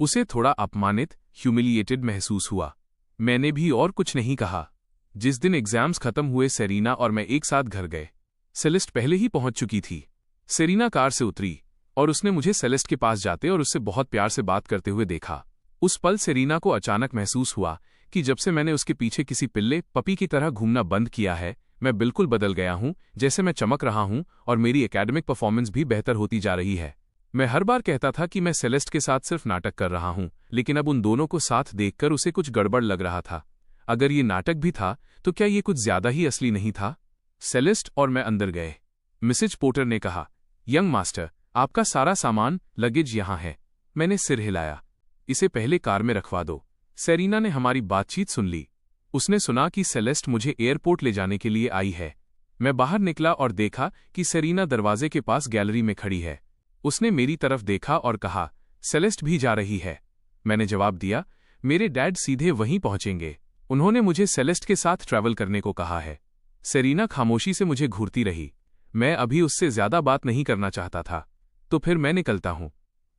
उसे थोड़ा अपमानित, ह्यूमिलिएटेड महसूस हुआ। मैंने भी और कुछ नहीं कहा। जिस दिन एग्जाम्स खत्म हुए, सेरीना और मैं एक साथ घर गए। सेलेस्ट पहले ही पहुंच चुकी थी। सेरीना कार से उतरी और उसने मुझे सेलेस्ट के पास जाते और उससे बहुत प्यार से बात करते हुए देखा। उस पल सेरीना को अचानक महसूस हुआ कि जब से मैंने उसके पीछे किसी पिल्ले पपी की तरह घूमना बंद किया है, मैं बिल्कुल बदल गया हूं। जैसे मैं चमक रहा हूं और मेरी एकेडमिक परफॉर्मेंस भी बेहतर होती जा रही है। मैं हर बार कहता था कि मैं सेलेस्ट के साथ सिर्फ नाटक कर रहा हूं, लेकिन अब उन दोनों को साथ देखकर उसे कुछ गड़बड़ लग रहा था। अगर ये नाटक भी था तो क्या ये कुछ ज्यादा ही असली नहीं था? सेलेस्ट और मैं अंदर गए। मिसेज पोर्टर ने कहा, यंग मास्टर, आपका सारा सामान लगेज यहां है। मैंने सिर हिलाया। इसे पहले कार में रखवा दो। सेरीना ने हमारी बातचीत सुन ली। उसने सुना कि सेलेस्ट मुझे एयरपोर्ट ले जाने के लिए आई है। मैं बाहर निकला और देखा कि सेरीना दरवाजे के पास गैलरी में खड़ी है। उसने मेरी तरफ देखा और कहा, सेलेस्ट भी जा रही है। मैंने जवाब दिया, मेरे डैड सीधे वहीं पहुंचेंगे। उन्होंने मुझे सेलेस्ट के साथ ट्रैवल करने को कहा है। सेरीना खामोशी से मुझे घूरती रही। मैं अभी उससे ज्यादा बात नहीं करना चाहता था। तो फिर मैं निकलता हूं।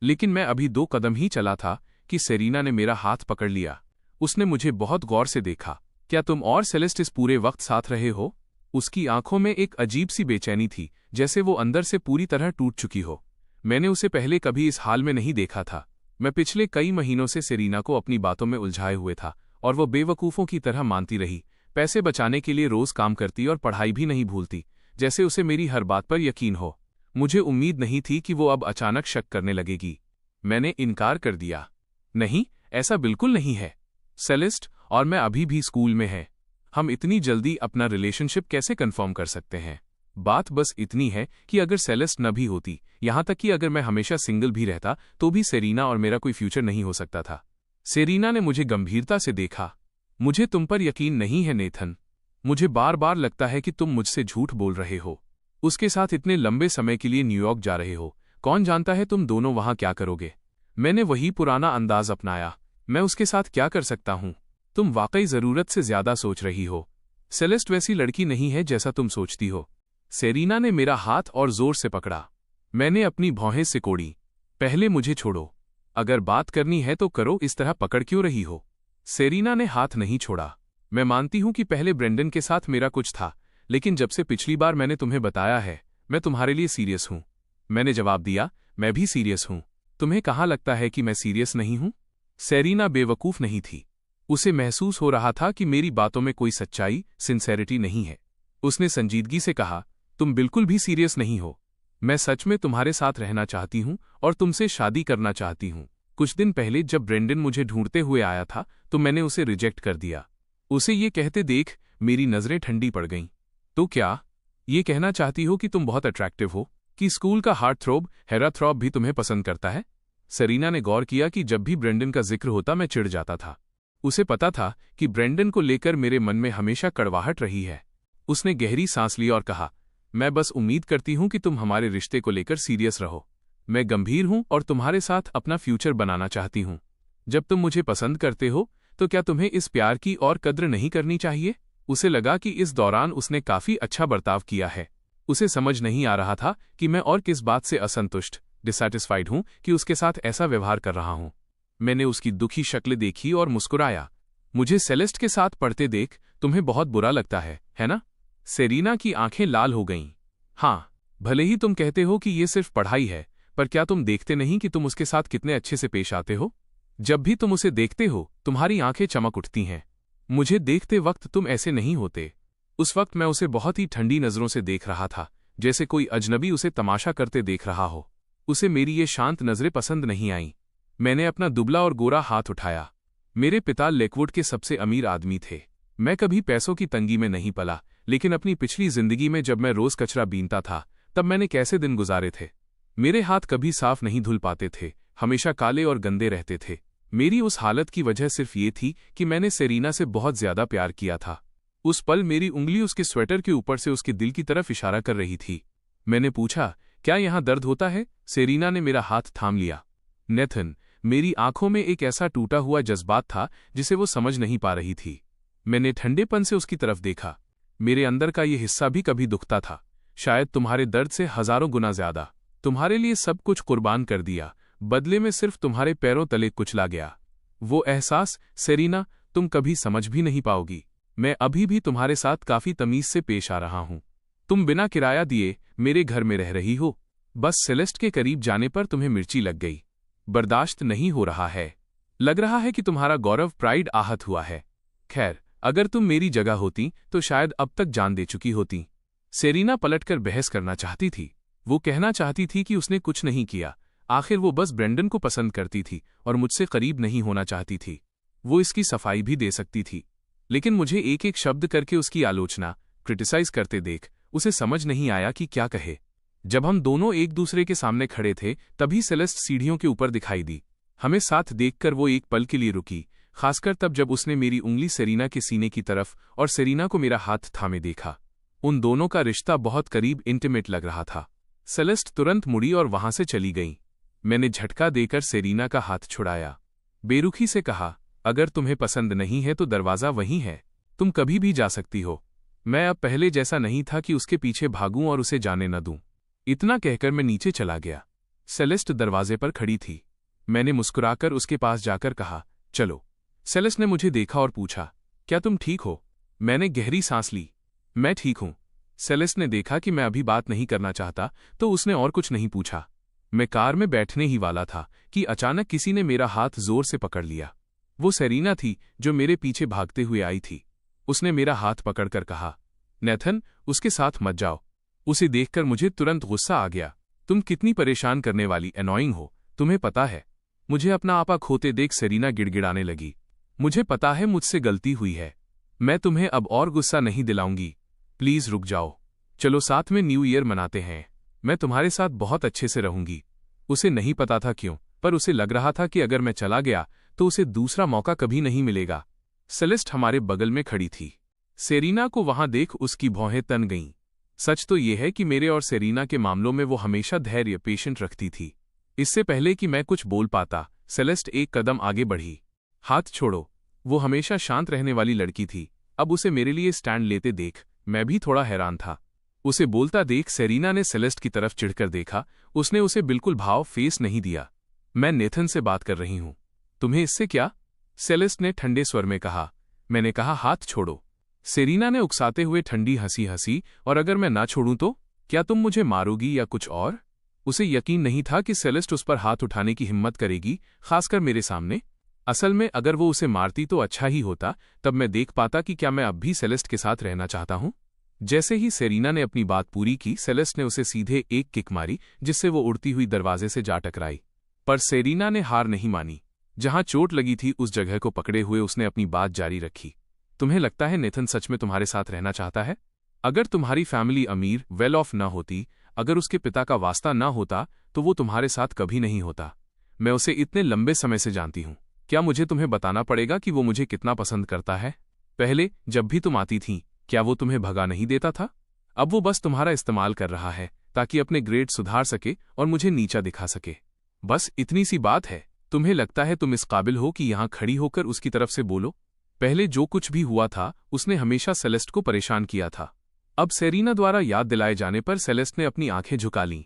लेकिन मैं अभी 2 कदम ही चला था कि सेरीना ने मेरा हाथ पकड़ लिया। उसने मुझे बहुत गौर से देखा। क्या तुम और सेलेस्ट इस पूरे वक्त साथ रहे हो? उसकी आंखों में एक अजीब सी बेचैनी थी, जैसे वो अंदर से पूरी तरह टूट चुकी हो। मैंने उसे पहले कभी इस हाल में नहीं देखा था। मैं पिछले कई महीनों से सेरीना को अपनी बातों में उलझाए हुए था और वो बेवकूफ़ों की तरह मानती रही। पैसे बचाने के लिए रोज काम करती और पढ़ाई भी नहीं भूलती, जैसे उसे मेरी हर बात पर यकीन हो। मुझे उम्मीद नहीं थी कि वो अब अचानक शक करने लगेगी। मैंने इनकार कर दिया। नहीं, ऐसा बिल्कुल नहीं है। सेलेस्ट और मैं अभी भी स्कूल में हैं। हम इतनी जल्दी अपना रिलेशनशिप कैसे कंफर्म कर सकते हैं? बात बस इतनी है कि अगर सेलेस्ट न भी होती, यहां तक कि अगर मैं हमेशा सिंगल भी रहता, तो भी सेरीना और मेरा कोई फ्यूचर नहीं हो सकता था। सेरीना ने मुझे गंभीरता से देखा। मुझे तुम पर यकीन नहीं है नेथन। मुझे बार बार लगता है कि तुम मुझसे झूठ बोल रहे हो। उसके साथ इतने लंबे समय के लिए न्यूयॉर्क जा रहे हो। कौन जानता है तुम दोनों वहां क्या करोगे? मैंने वही पुराना अंदाज अपनाया। मैं उसके साथ क्या कर सकता हूं? तुम वाकई जरूरत से ज्यादा सोच रही हो। सेलेस्ट वैसी लड़की नहीं है जैसा तुम सोचती हो। सेरीना ने मेरा हाथ और जोर से पकड़ा। मैंने अपनी भौहें सिकोड़ी। पहले मुझे छोड़ो। अगर बात करनी है तो करो, इस तरह पकड़ क्यों रही हो? सेरीना ने हाथ नहीं छोड़ा। मैं मानती हूं कि पहले ब्रेंडन के साथ मेरा कुछ था, लेकिन जब से पिछली बार मैंने तुम्हें बताया है, मैं तुम्हारे लिए सीरियस हूं। मैंने जवाब दिया, मैं भी सीरियस हूं। तुम्हें कहाँ लगता है कि मैं सीरियस नहीं हूं? सेरीना बेवकूफ नहीं थी। उसे महसूस हो रहा था कि मेरी बातों में कोई सच्चाई, सिंसेरिटी नहीं है। उसने संजीदगी से कहा, तुम बिल्कुल भी सीरियस नहीं हो। मैं सच में तुम्हारे साथ रहना चाहती हूं और तुमसे शादी करना चाहती हूं। कुछ दिन पहले जब ब्रेंडन मुझे ढूंढते हुए आया था तो मैंने उसे रिजेक्ट कर दिया। उसे ये कहते देख मेरी नजरें ठंडी पड़ गईं। तो क्या ये कहना चाहती हो कि तुम बहुत अट्रैक्टिव हो, कि स्कूल का हार्ट थ्रोब हेरा थ्रॉब भी तुम्हें पसंद करता है? सेरीना ने गौर किया कि जब भी ब्रेंडन का जिक्र होता मैं चिढ़ जाता था। उसे पता था कि ब्रेंडन को लेकर मेरे मन में हमेशा कड़वाहट रही है। उसने गहरी सांस ली और कहा, मैं बस उम्मीद करती हूं कि तुम हमारे रिश्ते को लेकर सीरियस रहो। मैं गंभीर हूं और तुम्हारे साथ अपना फ्यूचर बनाना चाहती हूं। जब तुम मुझे पसंद करते हो तो क्या तुम्हें इस प्यार की और कद्र नहीं करनी चाहिए? उसे लगा कि इस दौरान उसने काफी अच्छा बर्ताव किया है। उसे समझ नहीं आ रहा था कि मैं और किस बात से असंतुष्ट, डिसैटिस्फाइड हूं कि उसके साथ ऐसा व्यवहार कर रहा हूं। मैंने उसकी दुखी शक्ल देखी और मुस्कुराया। मुझे सेलेस्ट के साथ पढ़ते देख तुम्हें बहुत बुरा लगता है ना? सेरीना की आंखें लाल हो गईं। हाँ, भले ही तुम कहते हो कि ये सिर्फ पढ़ाई है, पर क्या तुम देखते नहीं कि तुम उसके साथ कितने अच्छे से पेश आते हो? जब भी तुम उसे देखते हो तुम्हारी आंखें चमक उठती हैं। मुझे देखते वक्त तुम ऐसे नहीं होते। उस वक्त मैं उसे बहुत ही ठंडी नजरों से देख रहा था, जैसे कोई अजनबी उसे तमाशा करते देख रहा हो। उसे मेरी ये शांत नजरें पसंद नहीं आईं। मैंने अपना दुबला और गोरा हाथ उठाया। मेरे पिता लेकवुड के सबसे अमीर आदमी थे। मैं कभी पैसों की तंगी में नहीं पला, लेकिन अपनी पिछली जिंदगी में जब मैं रोज कचरा बीनता था तब मैंने कैसे दिन गुजारे थे। मेरे हाथ कभी साफ नहीं धुल पाते थे, हमेशा काले और गंदे रहते थे। मेरी उस हालत की वजह सिर्फ ये थी कि मैंने सेरीना से बहुत ज्यादा प्यार किया था। उस पल मेरी उंगली उसके स्वेटर के ऊपर से उसके दिल की तरफ इशारा कर रही थी। मैंने पूछा, क्या यहां दर्द होता है? सेरीना ने मेरा हाथ थाम लिया। नेथन, मेरी आंखों में एक ऐसा टूटा हुआ जज्बात था जिसे वो समझ नहीं पा रही थी। मैंने ठंडेपन से उसकी तरफ देखा। मेरे अंदर का ये हिस्सा भी कभी दुखता था, शायद तुम्हारे दर्द से हजारों गुना ज्यादा। तुम्हारे लिए सब कुछ कुर्बान कर दिया, बदले में सिर्फ तुम्हारे पैरों तले कुचला गया। वो एहसास सेरीना तुम कभी समझ भी नहीं पाओगी। मैं अभी भी तुम्हारे साथ काफी तमीज से पेश आ रहा हूं। तुम बिना किराया दिए मेरे घर में रह रही हो। बस सेलेस्ट के करीब जाने पर तुम्हें मिर्ची लग गई। बर्दाश्त नहीं हो रहा है। लग रहा है कि तुम्हारा गौरव प्राइड आहत हुआ है। खैर, अगर तुम मेरी जगह होती तो शायद अब तक जान दे चुकी होती। सेरीना पलटकर बहस करना चाहती थी। वो कहना चाहती थी कि उसने कुछ नहीं किया। आखिर वो बस ब्रेंडन को पसंद करती थी और मुझसे करीब नहीं होना चाहती थी। वो इसकी सफाई भी दे सकती थी, लेकिन मुझे एक एक शब्द करके उसकी आलोचना, क्रिटिसाइज करते देख उसे समझ नहीं आया कि क्या कहे। जब हम दोनों एक दूसरे के सामने खड़े थे तभी सेलेस्ट सीढ़ियों के ऊपर दिखाई दी। हमें साथ देखकर वो एक पल के लिए रुकी, खासकर तब जब उसने मेरी उंगली सेरीना के सीने की तरफ और सेरीना को मेरा हाथ थामे देखा। उन दोनों का रिश्ता बहुत करीब इंटीमेट लग रहा था। सेलेस्ट तुरंत मुड़ी और वहां से चली गई। मैंने झटका देकर सेरीना का हाथ छुड़ाया। बेरुखी से कहा, अगर तुम्हें पसंद नहीं है तो दरवाज़ा वहीं है, तुम कभी भी जा सकती हो। मैं अब पहले जैसा नहीं था कि उसके पीछे भागूं और उसे जाने न दूं। इतना कहकर मैं नीचे चला गया। सेलेस्ट दरवाजे पर खड़ी थी। मैंने मुस्कुराकर उसके पास जाकर कहा, चलो। सेलेस्ट ने मुझे देखा और पूछा, क्या तुम ठीक हो? मैंने गहरी सांस ली। मैं ठीक हूं। सेलेस्ट ने देखा कि मैं अभी बात नहीं करना चाहता तो उसने और कुछ नहीं पूछा। मैं कार में बैठने ही वाला था कि अचानक किसी ने मेरा हाथ जोर से पकड़ लिया। वो सेरीना थी जो मेरे पीछे भागते हुए आई थी। उसने मेरा हाथ पकड़कर कहा, नेथन, उसके साथ मत जाओ। उसे देखकर मुझे तुरंत गुस्सा आ गया। तुम कितनी परेशान करने वाली एनॉइंग हो, तुम्हें पता है। मुझे अपना आपा खोते देख सेरीना गिड़गिड़ाने लगी। मुझे पता है मुझसे गलती हुई है। मैं तुम्हें अब और गुस्सा नहीं दिलाऊंगी। प्लीज रुक जाओ। चलो साथ में न्यू ईयर मनाते हैं। मैं तुम्हारे साथ बहुत अच्छे से रहूंगी। उसे नहीं पता था क्यों, पर उसे लग रहा था कि अगर मैं चला गया तो उसे दूसरा मौका कभी नहीं मिलेगा। सेलेस्ट हमारे बगल में खड़ी थी। सेरीना को वहां देख उसकी भौहें तन गईं। सच तो यह है कि मेरे और सेरीना के मामलों में वो हमेशा धैर्य पेशेंट रखती थी। इससे पहले कि मैं कुछ बोल पाता, सेलेस्ट एक कदम आगे बढ़ी। हाथ छोड़ो। वो हमेशा शांत रहने वाली लड़की थी। अब उसे मेरे लिए स्टैंड लेते देख मैं भी थोड़ा हैरान था। उसे बोलता देख सेरीना ने सेलेस्ट की तरफ चिढ़कर देखा। उसने उसे बिल्कुल भाव फेस नहीं दिया। मैं नेथन से बात कर रही हूं, तुम्हें इससे क्या? सेलेस्ट ने ठंडे स्वर में कहा। मैंने कहा, हाथ छोड़ो। सेरीना ने उकसाते हुए ठंडी हंसी हंसी। और अगर मैं ना छोड़ूं तो क्या तुम मुझे मारोगी या कुछ और? उसे यकीन नहीं था कि सेलेस्ट उस पर हाथ उठाने की हिम्मत करेगी, खासकर मेरे सामने। असल में अगर वो उसे मारती तो अच्छा ही होता, तब मैं देख पाता कि क्या मैं अब भी सेलेस्ट के साथ रहना चाहता हूं। जैसे ही सेरीना ने अपनी बात पूरी की, सेलेस्ट ने उसे सीधे एक किक मारी जिससे वो उड़ती हुई दरवाजे से जा टकराई। पर सेरीना ने हार नहीं मानी। जहां चोट लगी थी उस जगह को पकड़े हुए उसने अपनी बात जारी रखी। तुम्हें लगता है नेथन सच में तुम्हारे साथ रहना चाहता है? अगर तुम्हारी फैमिली अमीर वेल ऑफ न होती, अगर उसके पिता का वास्ता न होता, तो वो तुम्हारे साथ कभी नहीं होता। मैं उसे इतने लंबे समय से जानती हूं। क्या मुझे तुम्हें बताना पड़ेगा कि वो मुझे कितना पसंद करता है? पहले जब भी तुम आती थीं, क्या वो तुम्हें भगा नहीं देता था? अब वो बस तुम्हारा इस्तेमाल कर रहा है ताकि अपने ग्रेड सुधार सके और मुझे नीचा दिखा सके। बस इतनी सी बात है। तुम्हें लगता है तुम इस काबिल हो कि यहां खड़ी होकर उसकी तरफ से बोलो? पहले जो कुछ भी हुआ था उसने हमेशा सेलेस्ट को परेशान किया था। अब सेरीना द्वारा याद दिलाए जाने पर सेलेस्ट ने अपनी आंखें झुका लीं।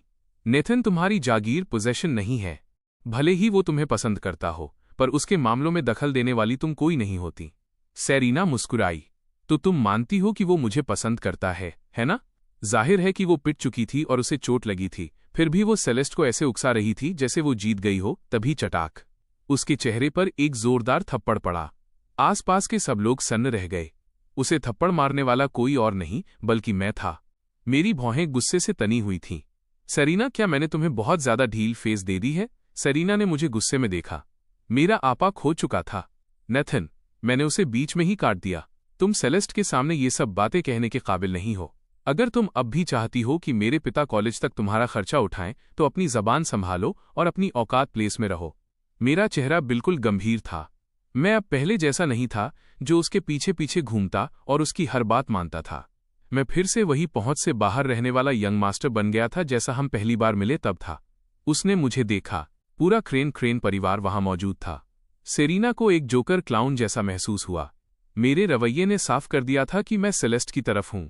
नेथन तुम्हारी जागीर पोजेशन नहीं है। भले ही वो तुम्हें पसंद करता हो, पर उसके मामलों में दखल देने वाली तुम कोई नहीं होती। सेरीना मुस्कुराई। तो तुम मानती हो कि वो मुझे पसंद करता है ना? जाहिर है कि वो पिट चुकी थी और उसे चोट लगी थी, फिर भी वो सेलेस्ट को ऐसे उकसा रही थी जैसे वो जीत गई हो। तभी चटाक उसके चेहरे पर एक जोरदार थप्पड़ पड़ा। आसपास के सब लोग सन्न रह गए। उसे थप्पड़ मारने वाला कोई और नहीं बल्कि मैं था। मेरी भौहें गुस्से से तनी हुई थीं। सेरीना, क्या मैंने तुम्हें बहुत ज्यादा ढील फेस दे दी है? सेरीना ने मुझे गुस्से में देखा। मेरा आपा खो चुका था। नेथन, मैंने उसे बीच में ही काट दिया। तुम सेलेस्ट के सामने ये सब बातें कहने के काबिल नहीं हो। अगर तुम अब भी चाहती हो कि मेरे पिता कॉलेज तक तुम्हारा खर्चा उठाएं, तो अपनी जबान संभालो और अपनी औकात प्लेस में रहो। मेरा चेहरा बिल्कुल गंभीर था। मैं अब पहले जैसा नहीं था जो उसके पीछे पीछे घूमता और उसकी हर बात मानता था। मैं फिर से वही पहुंच से बाहर रहने वाला यंग मास्टर बन गया था जैसा हम पहली बार मिले तब था। उसने मुझे देखा। पूरा क्रेन परिवार वहां मौजूद था। सेरीना को एक जोकर क्लाउन जैसा महसूस हुआ। मेरे रवैये ने साफ कर दिया था कि मैं सेलेस्ट की तरफ हूं।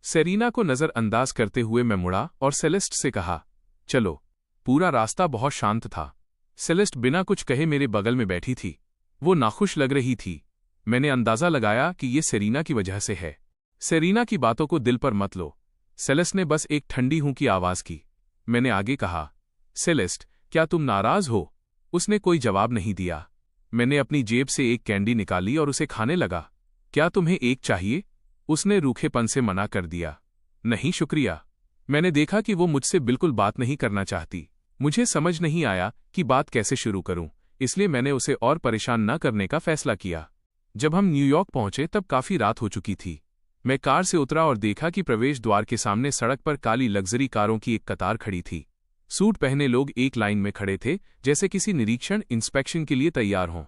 सेरीना को नजरअंदाज करते हुए मैं मुड़ा और सेलेस्ट से कहा, चलो। पूरा रास्ता बहुत शांत था। सेलेस्ट बिना कुछ कहे मेरे बगल में बैठी थी। वो नाखुश लग रही थी। मैंने अंदाजा लगाया कि ये सेरीना की वजह से है। सेरीना की बातों को दिल पर मत लो। सेलेस्ट ने बस एक ठंडी हूं की आवाज की। मैंने आगे कहा, सेलेस्ट, क्या तुम नाराज हो? उसने कोई जवाब नहीं दिया। मैंने अपनी जेब से एक कैंडी निकाली और उसे खाने लगा। क्या तुम्हें एक चाहिए? उसने रूखेपन से मना कर दिया। नहीं शुक्रिया। मैंने देखा कि वो मुझसे बिल्कुल बात नहीं करना चाहती। मुझे समझ नहीं आया कि बात कैसे शुरू करूं, इसलिए मैंने उसे और परेशान न करने का फैसला किया। जब हम न्यूयॉर्क पहुंचे तब काफी रात हो चुकी थी। मैं कार से उतरा और देखा कि प्रवेश द्वार के सामने सड़क पर काली लग्जरी कारों की एक कतार खड़ी थी। सूट पहने लोग एक लाइन में खड़े थे, जैसे किसी निरीक्षण इंस्पेक्शन के लिए तैयार हों।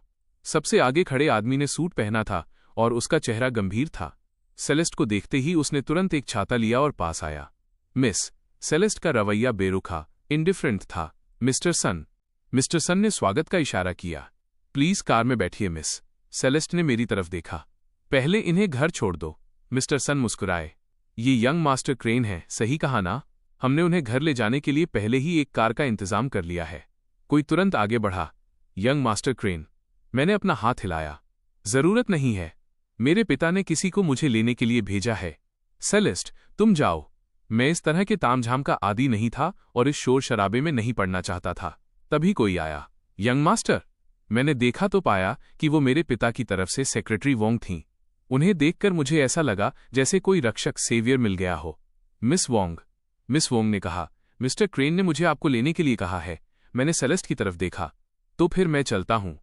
सबसे आगे खड़े आदमी ने सूट पहना था और उसका चेहरा गंभीर था। सेलेस्ट को देखते ही उसने तुरंत एक छाता लिया और पास आया। मिस। सेलेस्ट का रवैया बेरुखा, इंडिफरेंट था। मिस्टर सन ने स्वागत का इशारा किया। प्लीज कार में बैठिए मिस। सेलेस्ट ने मेरी तरफ देखा। पहले इन्हें घर छोड़ दो। मिस्टर सन मुस्कुराए। ये यंग मास्टर क्रेन है, सही कहा ना? हमने उन्हें घर ले जाने के लिए पहले ही एक कार का इंतजाम कर लिया है। कोई तुरंत आगे बढ़ा। Young master crane. मैंने अपना हाथ हिलाया। जरूरत नहीं है। मेरे पिता ने किसी को मुझे लेने के लिए भेजा है। सेलेस्ट, तुम जाओ। मैं इस तरह के तामझाम का आदी नहीं था और इस शोर शराबे में नहीं पड़ना चाहता था। तभी कोई आया। Young master. मैंने देखा तो पाया कि वो मेरे पिता की तरफ से सेक्रेटरी वोंग थीं। उन्हें देखकर मुझे ऐसा लगा जैसे कोई रक्षक सेवियर मिल गया हो। मिस वोंग ने कहा, मिस्टर क्रेन ने मुझे आपको लेने के लिए कहा है। मैंने सेलेस्ट की तरफ देखा। तो फिर मैं चलता हूं।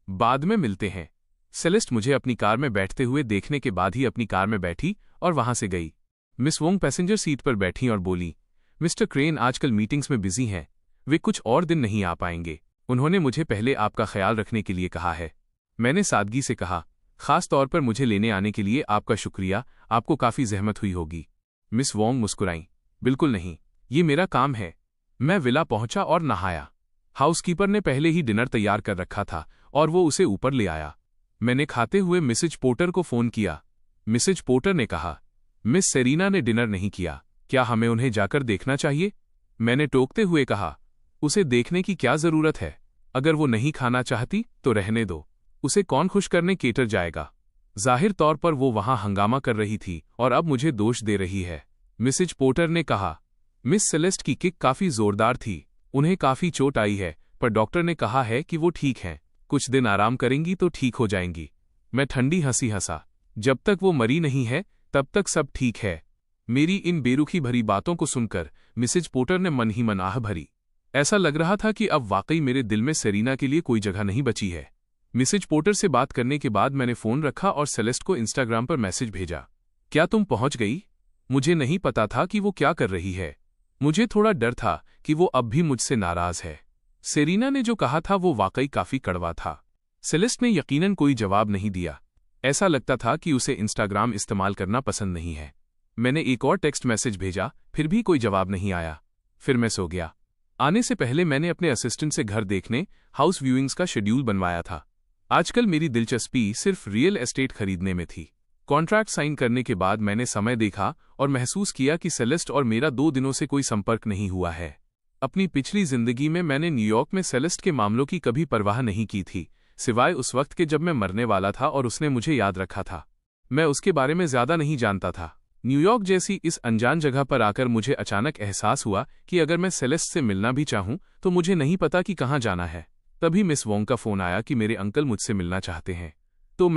बाद में मिलते हैं। सेलेस्ट मुझे अपनी कार में बैठते हुए देखने के बाद ही अपनी कार में बैठी और वहां से गई। मिस वोंग पैसेंजर सीट पर बैठी और बोली, मिस्टर क्रेन आजकल मीटिंग्स में बिजी हैं। वे कुछ और दिन नहीं आ पाएंगे। उन्होंने मुझे पहले आपका ख्याल रखने के लिए कहा है। मैंने सादगी से कहा, खास तौर पर मुझे लेने आने के लिए आपका शुक्रिया। आपको काफी जहमत हुई होगी। मिस वोंग मुस्कुराईं। बिल्कुल नहीं, ये मेरा काम है। मैं विला पहुंचा और नहाया। हाउसकीपर ने पहले ही डिनर तैयार कर रखा था और वो उसे ऊपर ले आया। मैंने खाते हुए मिसेज पोर्टर को फोन किया। मिसेज पोर्टर ने कहा, मिस सेरीना ने डिनर नहीं किया, क्या हमें उन्हें जाकर देखना चाहिए? मैंने टोकते हुए कहा, उसे देखने की क्या जरूरत है? अगर वो नहीं खाना चाहती तो रहने दो। उसे कौन खुश करने केटर जाएगा? जाहिर तौर पर वो वहां हंगामा कर रही थी और अब मुझे दोष दे रही है। मिसेज पोर्टर ने कहा, मिस सेलेस्ट की किक काफी जोरदार थी। उन्हें काफी चोट आई है, पर डॉक्टर ने कहा है कि वो ठीक हैं। कुछ दिन आराम करेंगी तो ठीक हो जाएंगी। मैं ठंडी हंसी हंसा। जब तक वो मरी नहीं है तब तक सब ठीक है। मेरी इन बेरुखी भरी बातों को सुनकर मिसेज पोर्टर ने मन ही मन आह भरी। ऐसा लग रहा था कि अब वाकई मेरे दिल में सेरीना के लिए कोई जगह नहीं बची है। मिसेज पोर्टर से बात करने के बाद मैंने फोन रखा और सेलेस्ट को इंस्टाग्राम पर मैसेज भेजा, क्या तुम पहुंच गई? मुझे नहीं पता था कि वो क्या कर रही है। मुझे थोड़ा डर था कि वो अब भी मुझसे नाराज है। सेरीना ने जो कहा था वो वाकई काफी कड़वा था। सेलेस्ट ने यकीनन कोई जवाब नहीं दिया। ऐसा लगता था कि उसे इंस्टाग्राम इस्तेमाल करना पसंद नहीं है। मैंने एक और टेक्स्ट मैसेज भेजा, फिर भी कोई जवाब नहीं आया। फिर मैं सो गया। आने से पहले मैंने अपने असिस्टेंट से घर देखने, हाउस व्यूइंग्स का शेड्यूल बनवाया था। आजकल मेरी दिलचस्पी सिर्फ रियल एस्टेट खरीदने में थी। कॉन्ट्रैक्ट साइन करने के बाद मैंने समय देखा और महसूस किया कि सेलेस्ट और मेरा 2 दिनों से कोई संपर्क नहीं हुआ है। अपनी पिछली जिंदगी में मैंने न्यूयॉर्क में सेलेस्ट के मामलों की कभी परवाह नहीं की थी, सिवाय उस वक्त के जब मैं मरने वाला था और उसने मुझे याद रखा था। मैं उसके बारे में ज्यादा नहीं जानता था। न्यूयॉर्क जैसी इस अनजान जगह पर आकर मुझे अचानक एहसास हुआ कि अगर मैं सेलेस्ट से मिलना भी चाहूं तो मुझे नहीं पता कि कहाँ जाना है। तभी मिस वोंग का फोन आया कि मेरे अंकल मुझसे मिलना चाहते हैं। तो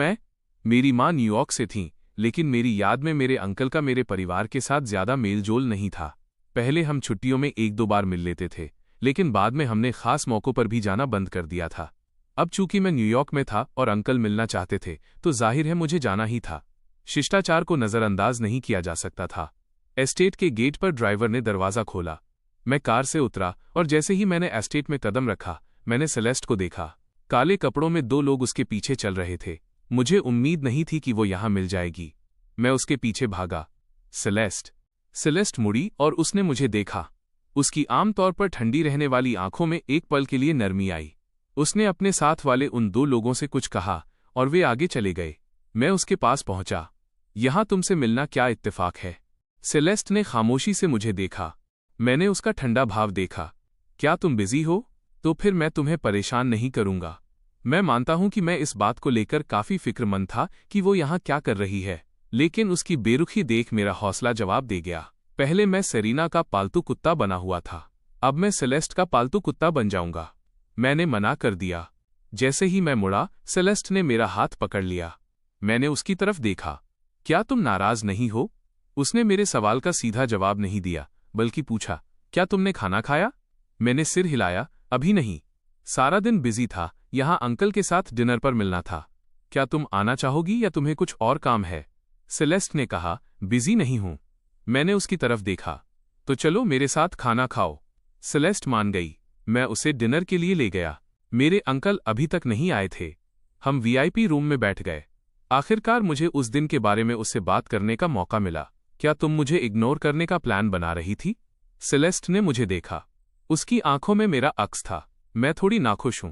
मेरी माँ न्यूयॉर्क से थी, लेकिन मेरी याद में मेरे अंकल का मेरे परिवार के साथ ज्यादा मेलजोल नहीं था। पहले हम छुट्टियों में 1-2 बार मिल लेते थे, लेकिन बाद में हमने खास मौकों पर भी जाना बंद कर दिया था। अब चूंकि मैं न्यूयॉर्क में था और अंकल मिलना चाहते थे, तो जाहिर है मुझे जाना ही था। शिष्टाचार को नजरअंदाज नहीं किया जा सकता था। एस्टेट के गेट पर ड्राइवर ने दरवाजा खोला। मैं कार से उतरा और जैसे ही मैंने एस्टेट में कदम रखा, मैंने सेलेस्ट को देखा। काले कपड़ों में 2 लोग उसके पीछे चल रहे थे। मुझे उम्मीद नहीं थी कि वो यहां मिल जाएगी। मैं उसके पीछे भागा। सेलेस्ट मुड़ी और उसने मुझे देखा। उसकी आमतौर पर ठंडी रहने वाली आंखों में एक पल के लिए नरमी आई। उसने अपने साथ वाले उन 2 लोगों से कुछ कहा और वे आगे चले गए। मैं उसके पास पहुंचा। यहां तुमसे मिलना क्या इत्तेफाक है? सेलेस्ट ने खामोशी से मुझे देखा। मैंने उसका ठंडा भाव देखा। क्या तुम बिजी हो? तो फिर मैं तुम्हें परेशान नहीं करूंगा। मैं मानता हूं कि मैं इस बात को लेकर काफी फिक्रमंद था कि वो यहाँ क्या कर रही है, लेकिन उसकी बेरुखी देख मेरा हौसला जवाब दे गया। पहले मैं सेरीना का पालतू कुत्ता बना हुआ था, अब मैं सेलेस्ट का पालतू कुत्ता बन जाऊंगा। मैंने मना कर दिया। जैसे ही मैं मुड़ा, सेलेस्ट ने मेरा हाथ पकड़ लिया। मैंने उसकी तरफ देखा। क्या तुम नाराज नहीं हो? उसने मेरे सवाल का सीधा जवाब नहीं दिया, बल्कि पूछा, क्या तुमने खाना खाया? मैंने सिर हिलाया, अभी नहीं। सारा दिन बिजी था, यहाँ अंकल के साथ डिनर पर मिलना था। क्या तुम आना चाहोगी या तुम्हें कुछ और काम है? सेलेस्ट ने कहा, बिजी नहीं हूं। मैंने उसकी तरफ देखा। तो चलो मेरे साथ खाना खाओ। सेलेस्ट मान गई। मैं उसे डिनर के लिए ले गया। मेरे अंकल अभी तक नहीं आए थे। हम वीआईपी रूम में बैठ गए। आखिरकार मुझे उस दिन के बारे में उससे बात करने का मौका मिला। क्या तुम मुझे इग्नोर करने का प्लान बना रही थी? सेलेस्ट ने मुझे देखा। उसकी आंखों में मेरा अक्स था। मैं थोड़ी नाखुश हूं।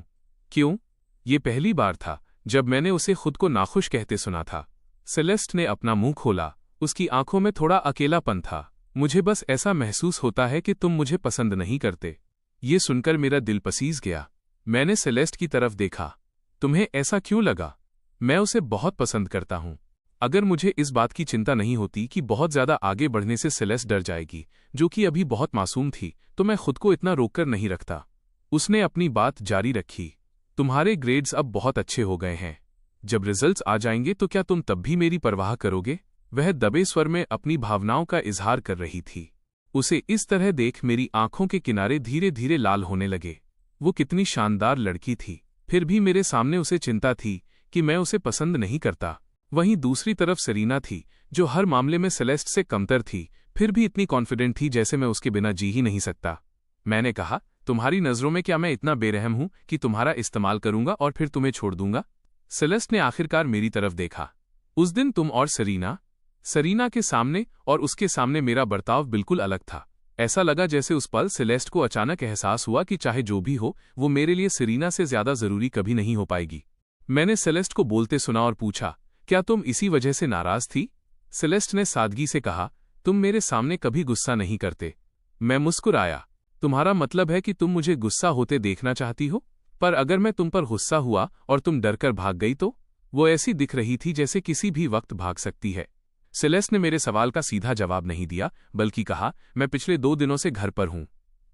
क्यों? ये पहली बार था जब मैंने उसे खुद को नाखुश कहते सुना था। सेलेस्ट ने अपना मुंह खोला। उसकी आंखों में थोड़ा अकेलापन था। मुझे बस ऐसा महसूस होता है कि तुम मुझे पसंद नहीं करते। ये सुनकर मेरा दिल पसीज गया। मैंने सेलेस्ट की तरफ देखा। तुम्हें ऐसा क्यों लगा? मैं उसे बहुत पसंद करता हूं। अगर मुझे इस बात की चिंता नहीं होती कि बहुत ज्यादा आगे बढ़ने से सेलेस्ट डर जाएगी, जो कि अभी बहुत मासूम थी, तो मैं खुद को इतना रोककर नहीं रखता। उसने अपनी बात जारी रखी। तुम्हारे ग्रेड्स अब बहुत अच्छे हो गए हैं। जब रिजल्ट्स आ जाएंगे तो क्या तुम तब भी मेरी परवाह करोगे? वह दबे स्वर में अपनी भावनाओं का इजहार कर रही थी। उसे इस तरह देख मेरी आंखों के किनारे धीरे धीरे लाल होने लगे। वो कितनी शानदार लड़की थी, फिर भी मेरे सामने उसे चिंता थी कि मैं उसे पसंद नहीं करता। वहीं दूसरी तरफ सेरीना थी, जो हर मामले में सेलेस्ट से कमतर थी, फिर भी इतनी कॉन्फिडेंट थी जैसे मैं उसके बिना जी ही नहीं सकता। मैंने कहा, तुम्हारी नजरों में क्या मैं इतना बेरहम हूं कि तुम्हारा इस्तेमाल करूंगा और फिर तुम्हें छोड़ दूंगा? सेलेस्ट ने आखिरकार मेरी तरफ देखा। उस दिन तुम और सेरीना के सामने और उसके सामने मेरा बर्ताव बिल्कुल अलग था। ऐसा लगा जैसे उस पल सेलेस्ट को अचानक एहसास हुआ कि चाहे जो भी हो, वो मेरे लिए सेरीना से ज्यादा जरूरी कभी नहीं हो पाएगी। मैंने सेलेस्ट को बोलते सुना और पूछा, क्या तुम इसी वजह से नाराज थी? सेलेस्ट ने सादगी से कहा, तुम मेरे सामने कभी गुस्सा नहीं करते। मैं मुस्कुराया। तुम्हारा मतलब है कि तुम मुझे गुस्सा होते देखना चाहती हो? पर अगर मैं तुम पर गुस्सा हुआ और तुम डरकर भाग गई तो? वो ऐसी दिख रही थी जैसे किसी भी वक्त भाग सकती है। सेलेस्ट ने मेरे सवाल का सीधा जवाब नहीं दिया, बल्कि कहा, मैं पिछले 2 दिनों से घर पर हूं।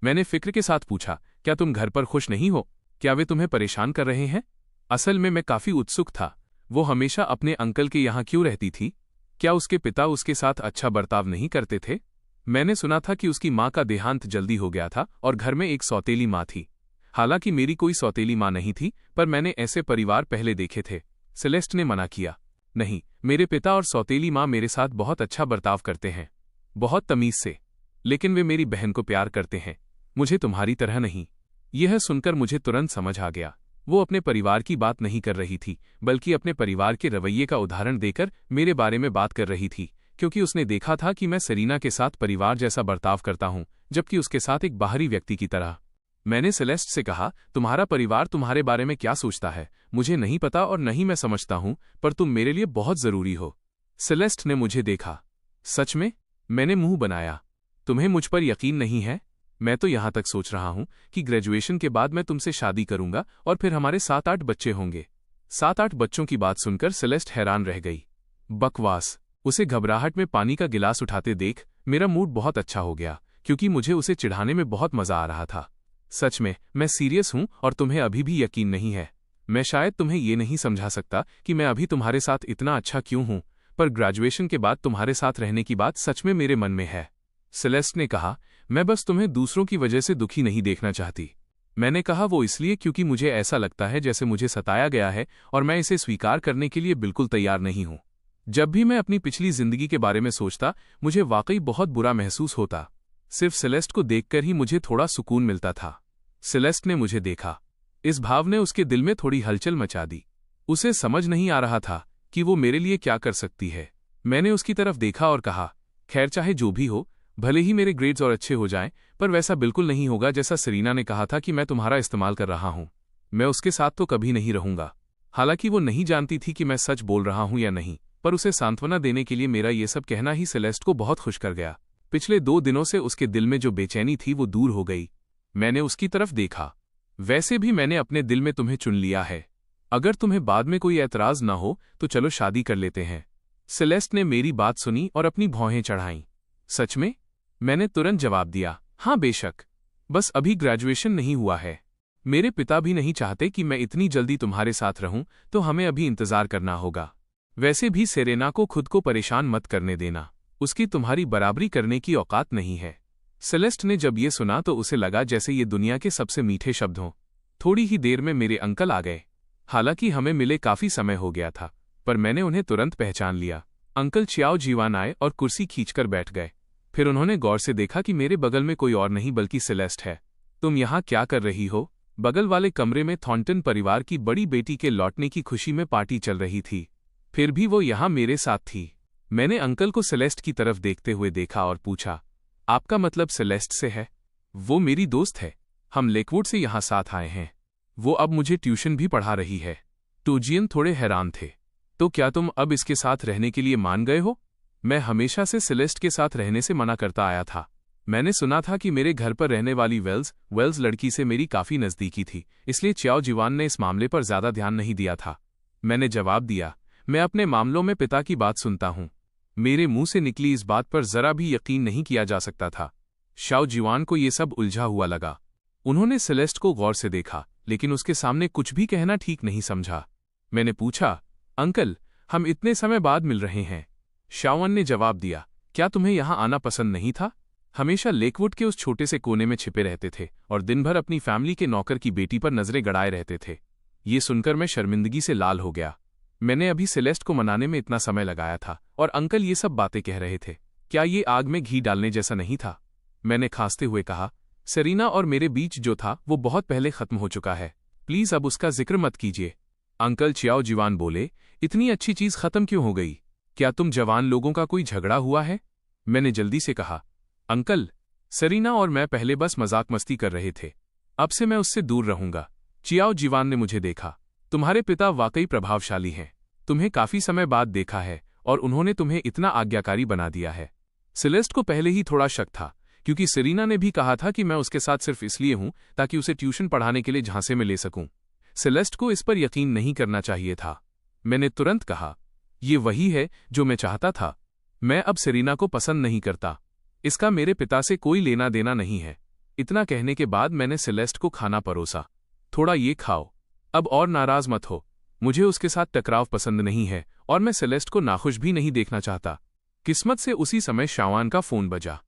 मैंने फिक्र के साथ पूछा, क्या तुम घर पर खुश नहीं हो? क्या वे तुम्हें परेशान कर रहे हैं? असल में मैं काफी उत्सुक था। वो हमेशा अपने अंकल के यहाँ क्यों रहती थी? क्या उसके पिता उसके साथ अच्छा बर्ताव नहीं करते थे? मैंने सुना था कि उसकी माँ का देहांत जल्दी हो गया था और घर में एक सौतेली माँ थी। हालांकि मेरी कोई सौतेली माँ नहीं थी, पर मैंने ऐसे परिवार पहले देखे थे। सेलेस्ट ने मना किया, नहीं, मेरे पिता और सौतेली माँ मेरे साथ बहुत अच्छा बर्ताव करते हैं, बहुत तमीज से। लेकिन वे मेरी बहन को प्यार करते हैं, मुझे तुम्हारी तरह नहीं। यह सुनकर मुझे तुरंत समझ आ गया। वो अपने परिवार की बात नहीं कर रही थी, बल्कि अपने परिवार के रवैये का उदाहरण देकर मेरे बारे में बात कर रही थी, क्योंकि उसने देखा था कि मैं सेरीना के साथ परिवार जैसा बर्ताव करता हूं, जबकि उसके साथ एक बाहरी व्यक्ति की तरह। मैंने सेलेस्ट से कहा, तुम्हारा परिवार तुम्हारे बारे में क्या सोचता है मुझे नहीं पता और नहीं मैं समझता हूं, पर तुम मेरे लिए बहुत जरूरी हो। सेलेस्ट ने मुझे देखा। सच में? मैंने मुंह बनाया। तुम्हें मुझ पर यकीन नहीं है? मैं तो यहां तक सोच रहा हूं कि ग्रेजुएशन के बाद मैं तुमसे शादी करूंगा और फिर हमारे 7-8 बच्चे होंगे। 7-8 बच्चों की बात सुनकर सेलेस्ट हैरान रह गई। बकवास। उसे घबराहट में पानी का गिलास उठाते देख मेरा मूड बहुत अच्छा हो गया, क्योंकि मुझे उसे चिढ़ाने में बहुत मजा आ रहा था। सच में, मैं सीरियस हूं और तुम्हें अभी भी यकीन नहीं है। मैं शायद तुम्हें ये नहीं समझा सकता कि मैं अभी तुम्हारे साथ इतना अच्छा क्यों हूं, पर ग्रेजुएशन के बाद तुम्हारे साथ रहने की बात सच में मेरे मन में है। सेलेस्ट ने कहा, मैं बस तुम्हें दूसरों की वजह से दुखी नहीं देखना चाहती। मैंने कहा, वो इसलिए क्योंकि मुझे ऐसा लगता है जैसे मुझे सताया गया है और मैं इसे स्वीकार करने के लिए बिल्कुल तैयार नहीं हूं। जब भी मैं अपनी पिछली जिंदगी के बारे में सोचता, मुझे वाकई बहुत बुरा महसूस होता। सिर्फ सेलेस्ट को देखकर ही मुझे थोड़ा सुकून मिलता था। सेलेस्ट ने मुझे देखा। इस भाव ने उसके दिल में थोड़ी हलचल मचा दी। उसे समझ नहीं आ रहा था कि वो मेरे लिए क्या कर सकती है। मैंने उसकी तरफ देखा और कहा, खैर चाहे जो भी हो, भले ही मेरे ग्रेड्स और अच्छे हो जाएं, पर वैसा बिल्कुल नहीं होगा जैसा सेरीना ने कहा था कि मैं तुम्हारा इस्तेमाल कर रहा हूं। मैं उसके साथ तो कभी नहीं रहूंगा। हालांकि वो नहीं जानती थी कि मैं सच बोल रहा हूं या नहीं, पर उसे सांत्वना देने के लिए मेरा ये सब कहना ही सेलेस्ट को बहुत खुश कर गया। पिछले 2 दिनों से उसके दिल में जो बेचैनी थी वो दूर हो गई। मैंने उसकी तरफ देखा। वैसे भी मैंने अपने दिल में तुम्हें चुन लिया है। अगर तुम्हें बाद में कोई ऐतराज न हो तो चलो शादी कर लेते हैं। सेलेस्ट ने मेरी बात सुनी और अपनी भौहें चढ़ाईं। सच में? मैंने तुरंत जवाब दिया, हाँ बेशक। बस अभी ग्रेजुएशन नहीं हुआ है। मेरे पिता भी नहीं चाहते कि मैं इतनी जल्दी तुम्हारे साथ रहूं, तो हमें अभी इंतजार करना होगा। वैसे भी सेरेना को खुद को परेशान मत करने देना, उसकी तुम्हारी बराबरी करने की औकात नहीं है। सेलेस्ट ने जब ये सुना तो उसे लगा जैसे ये दुनिया के सबसे मीठे शब्द हों। थोड़ी ही देर में मेरे अंकल आ गए। हालांकि हमें मिले काफी समय हो गया था, पर मैंने उन्हें तुरंत पहचान लिया। अंकल चियाओ जीवान आए और कुर्सी खींचकर बैठ गए। फिर उन्होंने गौर से देखा कि मेरे बगल में कोई और नहीं बल्कि सेलेस्ट है। तुम यहाँ क्या कर रही हो? बगल वाले कमरे में थॉर्नटन परिवार की बड़ी बेटी के लौटने की खुशी में पार्टी चल रही थी। फिर भी वो यहाँ मेरे साथ थी। मैंने अंकल को सेलेस्ट की तरफ देखते हुए देखा और पूछा, आपका मतलब सेलेस्ट से है? वो मेरी दोस्त है। हम लेकवुड से यहाँ साथ आए हैं। वो अब मुझे ट्यूशन भी पढ़ा रही है। टूजियन थोड़े हैरान थे। तो क्या तुम अब इसके साथ रहने के लिए मान गए हो? मैं हमेशा से सेलेस्ट के साथ रहने से मना करता आया था। मैंने सुना था कि मेरे घर पर रहने वाली वेल्स लड़की से मेरी काफी नजदीकी थी, इसलिए चियाओ जीवान ने इस मामले पर ज्यादा ध्यान नहीं दिया था। मैंने जवाब दिया, मैं अपने मामलों में पिता की बात सुनता हूँ। मेरे मुंह से निकली इस बात पर जरा भी यकीन नहीं किया जा सकता था। शाओ जीवान को ये सब उलझा हुआ लगा। उन्होंने सेलेस्ट को गौर से देखा, लेकिन उसके सामने कुछ भी कहना ठीक नहीं समझा। मैंने पूछा, अंकल, हम इतने समय बाद मिल रहे हैं। शाओन ने जवाब दिया, क्या तुम्हें यहाँ आना पसंद नहीं था? हमेशा लेकवुड के उस छोटे से कोने में छिपे रहते थे और दिन भर अपनी फैमिली के नौकर की बेटी पर नजरें गड़ाए रहते थे। ये सुनकर मैं शर्मिंदगी से लाल हो गया। मैंने अभी सेलेस्ट को मनाने में इतना समय लगाया था और अंकल ये सब बातें कह रहे थे। क्या ये आग में घी डालने जैसा नहीं था? मैंने खांसते हुए कहा, सेरीना और मेरे बीच जो था वो बहुत पहले खत्म हो चुका है। प्लीज अब उसका जिक्र मत कीजिए। अंकल चियाओ जीवान बोले, इतनी अच्छी चीज खत्म क्यों हो गई? क्या तुम जवान लोगों का कोई झगड़ा हुआ है? मैंने जल्दी से कहा, अंकल, सेरीना और मैं पहले बस मजाक मस्ती कर रहे थे। अब से मैं उससे दूर रहूंगा। चियाओ जीवान ने मुझे देखा। तुम्हारे पिता वाकई प्रभावशाली हैं। तुम्हें काफी समय बाद देखा है और उन्होंने तुम्हें इतना आज्ञाकारी बना दिया है। सेलेस्ट को पहले ही थोड़ा शक था, क्योंकि सेरीना ने भी कहा था कि मैं उसके साथ सिर्फ इसलिए हूं ताकि उसे ट्यूशन पढ़ाने के लिए झांसे में ले सकूं। सेलेस्ट को इस पर यकीन नहीं करना चाहिए था। मैंने तुरंत कहा, ये वही है जो मैं चाहता था। मैं अब सेरीना को पसंद नहीं करता। इसका मेरे पिता से कोई लेना देना नहीं है। इतना कहने के बाद मैंने सेलेस्ट को खाना परोसा। थोड़ा ये खाओ। अब और नाराज मत हो। मुझे उसके साथ टकराव पसंद नहीं है और मैं सेलेस्ट को नाखुश भी नहीं देखना चाहता। किस्मत से उसी समय शावान का फोन बजा।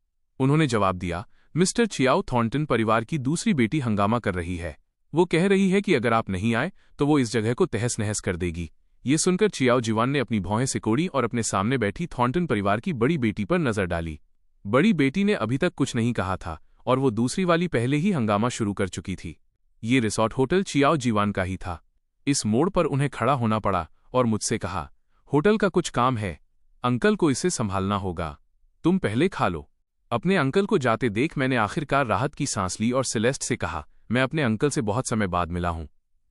उन्होंने जवाब दिया, मिस्टर चियाओ, थॉर्नटन परिवार की दूसरी बेटी हंगामा कर रही है। वो कह रही है कि अगर आप नहीं आए तो वो इस जगह को तहस नहस कर देगी। ये सुनकर चियाओ जीवान ने अपनी भौहें सिकोड़ी और अपने सामने बैठी थॉर्नटन परिवार की बड़ी बेटी पर नजर डाली। बड़ी बेटी ने अभी तक कुछ नहीं कहा था और वो दूसरी वाली पहले ही हंगामा शुरू कर चुकी थी। ये रिसोर्ट होटल चियाओ जीवान का ही था। इस मोड़ पर उन्हें खड़ा होना पड़ा और मुझसे कहा, होटल का कुछ काम है, अंकल को इसे संभालना होगा, तुम पहले खा लो। अपने अंकल को जाते देख मैंने आखिरकार राहत की सांस ली और सेलेस्ट से कहा, मैं अपने अंकल से बहुत समय बाद मिला हूं।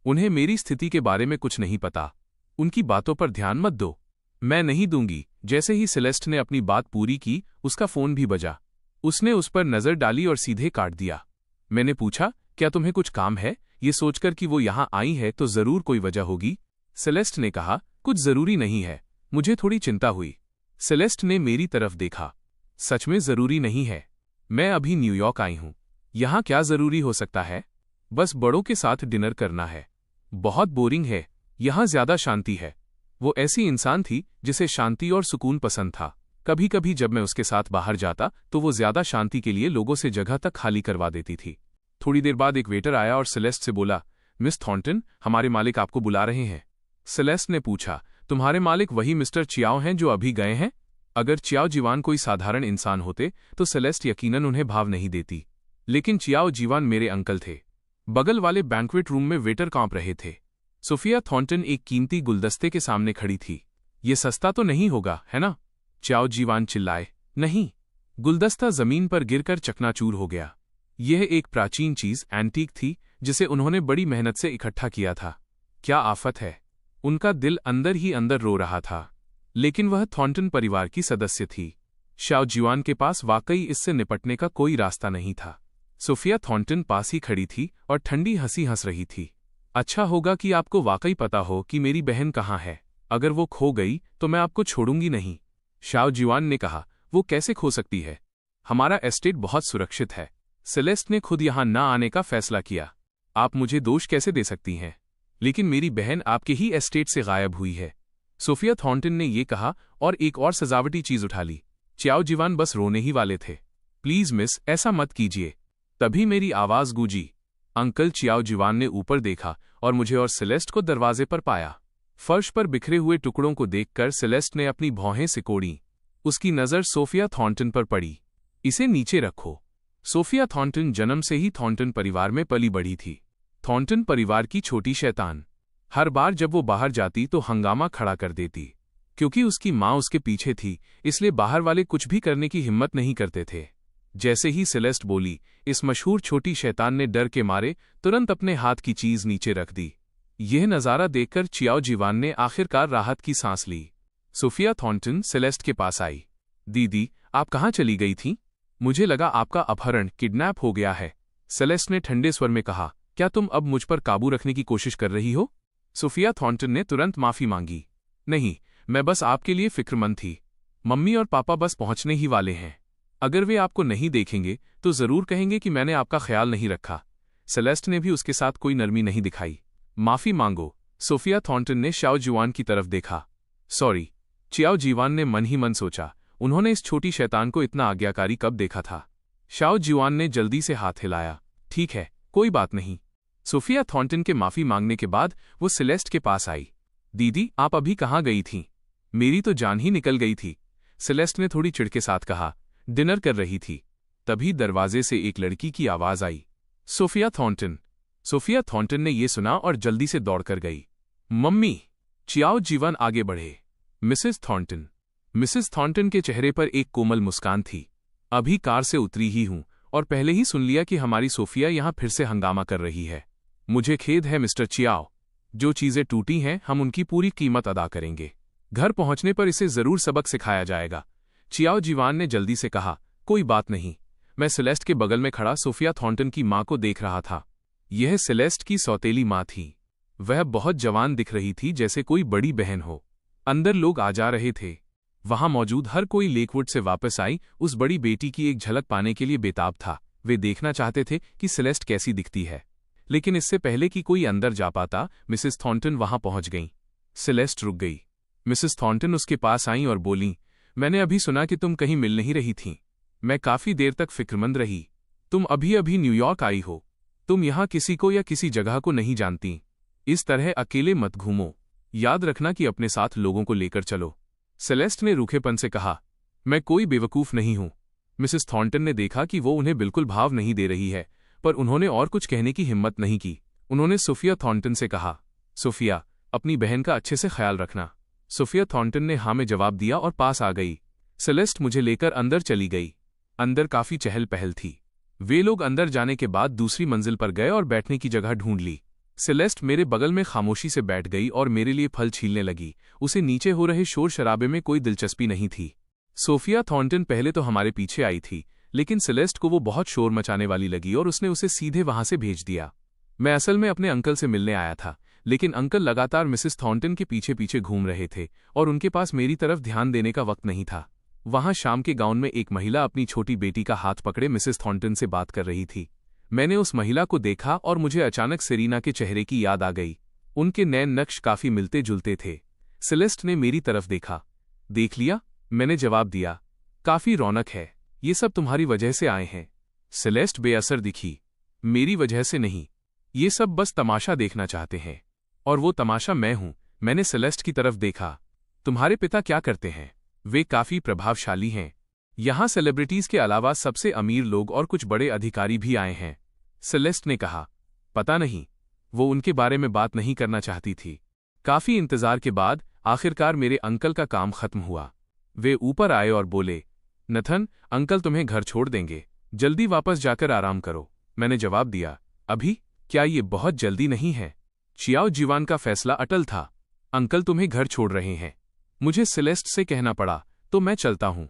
उन्हें मेरी स्थिति के बारे में कुछ नहीं पता। उनकी बातों पर ध्यान मत दो। मैं नहीं दूंगी। जैसे ही सेलेस्ट ने अपनी बात पूरी की, उसका फोन भी बजा। उसने उस पर नजर डाली और सीधे काट दिया। मैंने पूछा, क्या तुम्हें कुछ काम है? ये सोचकर कि वो यहाँ आई है तो जरूर कोई वजह होगी। सेलेस्ट ने कहा, कुछ जरूरी नहीं है, मुझे थोड़ी चिंता हुई। सेलेस्ट ने मेरी तरफ देखा। सच में जरूरी नहीं है। मैं अभी न्यूयॉर्क आई हूं। यहाँ क्या जरूरी हो सकता है? बस बड़ों के साथ डिनर करना है। बहुत बोरिंग है। यहाँ ज्यादा शांति है। वो ऐसी इंसान थी जिसे शांति और सुकून पसंद था। कभी कभी जब मैं उसके साथ बाहर जाता तो वो ज्यादा शांति के लिए लोगों से जगह तक खाली करवा देती थी। थोड़ी देर बाद एक वेटर आया और सेलेस्ट से बोला, मिस थॉर्नटन, हमारे मालिक आपको बुला रहे हैं। सेलेस्ट ने पूछा, तुम्हारे मालिक वही मिस्टर चियाओ हैं जो अभी गए हैं? अगर चियाओ जीवान कोई साधारण इंसान होते तो सेलेस्ट यकीनन उन्हें भाव नहीं देती, लेकिन चियाओ जीवान मेरे अंकल थे। बगल वाले बैंक्वेट रूम में वेटर कांप रहे थे। सोफिया थॉर्नटन एक कीमती गुलदस्ते के सामने खड़ी थी। ये सस्ता तो नहीं होगा, है ना? चियाओ जीवान चिल्लाए। नहीं। गुलदस्ता जमीन पर गिरकर चकनाचूर हो गया। यह एक प्राचीन चीज, एंटीक थी, जिसे उन्होंने बड़ी मेहनत से इकट्ठा किया था। क्या आफत है! उनका दिल अंदर ही अंदर रो रहा था। लेकिन वह थॉर्नटन परिवार की सदस्य थी। शाओ जीवान के पास वाकई इससे निपटने का कोई रास्ता नहीं था। सोफिया थॉर्नटन पास ही खड़ी थी और ठंडी हंसी हंस रही थी। अच्छा होगा कि आपको वाकई पता हो कि मेरी बहन कहाँ है। अगर वो खो गई तो मैं आपको छोड़ूंगी नहीं। शाओ जिवान ने कहा, वो कैसे खो सकती है? हमारा एस्टेट बहुत सुरक्षित है। सेलेस्ट ने खुद यहाँ न आने का फैसला किया। आप मुझे दोष कैसे दे सकती हैं? लेकिन मेरी बहन आपके ही एस्टेट से गायब हुई है। सोफिया थॉर्नटन ने ये कहा और एक और सजावटी चीज उठा ली। चाओ जिवान बस रोने ही वाले थे। प्लीज मिस, ऐसा मत कीजिए। तभी मेरी आवाज गूंजी। अंकल चियाओ जिवान ने ऊपर देखा और मुझे और सेलेस्ट को दरवाजे पर पाया। फर्श पर बिखरे हुए टुकड़ों को देखकर सेलेस्ट ने अपनी भौहें सिकोड़ी। उसकी नज़र सोफिया थॉर्नटन पर पड़ी। इसे नीचे रखो। सोफिया थॉर्नटन जन्म से ही थॉर्नटन परिवार में पली बढ़ी थी। थॉर्नटन परिवार की छोटी शैतान। हर बार जब वो बाहर जाती तो हंगामा खड़ा कर देती। क्योंकि उसकी माँ उसके पीछे थी, इसलिए बाहर वाले कुछ भी करने की हिम्मत नहीं करते थे। जैसे ही सेलेस्ट बोली, इस मशहूर छोटी शैतान ने डर के मारे तुरंत अपने हाथ की चीज नीचे रख दी। यह नज़ारा देखकर चियाओ जिवान ने आखिरकार राहत की सांस ली। सोफिया थॉर्नटन सेलेस्ट के पास आई। दीदी, आप कहाँ चली गई थीं? मुझे लगा आपका अपहरण, किडनैप हो गया है। सेलेस्ट ने ठंडे स्वर में कहा, क्या तुम अब मुझ पर काबू रखने की कोशिश कर रही हो? सोफिया थॉर्नटन ने तुरंत माफी मांगी। नहीं, मैं बस आपके लिए फिक्रमंद थी। मम्मी और पापा बस पहुंचने ही वाले हैं। अगर वे आपको नहीं देखेंगे तो जरूर कहेंगे कि मैंने आपका ख्याल नहीं रखा। सेलेस्ट ने भी उसके साथ कोई नरमी नहीं दिखाई। माफी मांगो। सोफिया थॉर्नटन ने शाओ जिवान की तरफ देखा। सॉरी। चियाओ जिवान ने मन ही मन सोचा, उन्होंने इस छोटी शैतान को इतना आज्ञाकारी कब देखा था। शाओ जिवान ने जल्दी से हाथ हिलाया। ठीक है, कोई बात नहीं। सोफिया थॉर्नटन के माफी मांगने के बाद वो सेलेस्ट के पास आई। दीदी, आप अभी कहाँ गई थीं? मेरी तो जान ही निकल गई थी। सेलेस्ट ने थोड़ी चिढ़ के साथ कहा। डिनर कर रही थी। तभी दरवाजे से एक लड़की की आवाज आई। Sophia Thornton. सोफिया थॉर्नटन ने यह सुना और जल्दी से दौड़कर गई। मम्मी। चियाओ जिवान आगे बढ़े। Mrs Thornton. मिसेस थॉर्नटन के चेहरे पर एक कोमल मुस्कान थी। अभी कार से उतरी ही हूं और पहले ही सुन लिया कि हमारी सोफिया यहां फिर से हंगामा कर रही है। मुझे खेद है मिस्टर चियाओ। जो चीजें टूटी हैं हम उनकी पूरी कीमत अदा करेंगे। घर पहुंचने पर इसे जरूर सबक सिखाया जाएगा। चियाओ जिवान ने जल्दी से कहा। कोई बात नहीं। मैं सेलेस्ट के बगल में खड़ा सोफिया थॉर्नटन की मां को देख रहा था। यह सेलेस्ट की सौतेली मां थी। वह बहुत जवान दिख रही थी, जैसे कोई बड़ी बहन हो। अंदर लोग आ जा रहे थे। वहां मौजूद हर कोई लेकवुड से वापस आई उस बड़ी बेटी की एक झलक पाने के लिए बेताब था। वे देखना चाहते थे कि सेलेस्ट कैसी दिखती है। लेकिन इससे पहले कि कोई अंदर जा पाता, मिसेस थॉर्नटन वहां पहुंच गईं। सेलेस्ट रुक गई। मिसेस थॉर्नटन उसके पास आईं और बोलीं, मैंने अभी सुना कि तुम कहीं मिल नहीं रही थीं। मैं काफी देर तक फिक्रमंद रही। तुम अभी अभी न्यूयॉर्क आई हो। तुम यहां किसी को या किसी जगह को नहीं जानती। इस तरह अकेले मत घूमो। याद रखना कि अपने साथ लोगों को लेकर चलो। सेलेस्ट ने रूखेपन से कहा। मैं कोई बेवकूफ नहीं हूं। मिसेस थॉर्नटन ने देखा कि वो उन्हें बिल्कुल भाव नहीं दे रही है, पर उन्होंने और कुछ कहने की हिम्मत नहीं की। उन्होंने सोफिया थॉर्नटन से कहा, सोफिया, अपनी बहन का अच्छे से ख्याल रखना। सोफिया थॉर्नटन ने हाँ में जवाब दिया और पास आ गई। सेलेस्ट मुझे लेकर अंदर चली गई। अंदर काफी चहल पहल थी। वे लोग अंदर जाने के बाद दूसरी मंजिल पर गए और बैठने की जगह ढूंढ ली। सेलेस्ट मेरे बगल में खामोशी से बैठ गई और मेरे लिए फल छीलने लगी। उसे नीचे हो रहे शोर शराबे में कोई दिलचस्पी नहीं थी। सोफिया थॉर्नटन पहले तो हमारे पीछे आई थी, लेकिन सेलेस्ट को वो बहुत शोर मचाने वाली लगी और उसने उसे सीधे वहां से भेज दिया। मैं असल में अपने अंकल से मिलने आया था, लेकिन अंकल लगातार मिसेस थॉर्नटन के पीछे पीछे घूम रहे थे और उनके पास मेरी तरफ ध्यान देने का वक्त नहीं था। वहां शाम के गाउन में एक महिला अपनी छोटी बेटी का हाथ पकड़े मिसेस थॉर्नटन से बात कर रही थी। मैंने उस महिला को देखा और मुझे अचानक सेरीना के चेहरे की याद आ गई। उनके नैन नक्श काफी मिलते जुलते थे। सेलेस्ट ने मेरी तरफ देखा। देख लिया? मैंने जवाब दिया। काफी रौनक है। ये सब तुम्हारी वजह से आए हैं। सेलेस्ट बेअसर दिखी। मेरी वजह से नहीं, ये सब बस तमाशा देखना चाहते हैं। और वो तमाशा मैं हूं। मैंने सेलेस्ट की तरफ देखा। तुम्हारे पिता क्या करते हैं? वे काफी प्रभावशाली हैं। यहां सेलिब्रिटीज के अलावा सबसे अमीर लोग और कुछ बड़े अधिकारी भी आए हैं। सेलेस्ट ने कहा। पता नहीं, वो उनके बारे में बात नहीं करना चाहती थी। काफी इंतजार के बाद आखिरकार मेरे अंकल का काम खत्म हुआ। वे ऊपर आए और बोले, नथन, अंकल तुम्हें घर छोड़ देंगे। जल्दी वापस जाकर आराम करो। मैंने जवाब दिया, अभी? क्या ये बहुत जल्दी नहीं है? चियाओ जिवान का फैसला अटल था। अंकल तुम्हें घर छोड़ रहे हैं। मुझे सेलेस्ट से कहना पड़ा, तो मैं चलता हूं।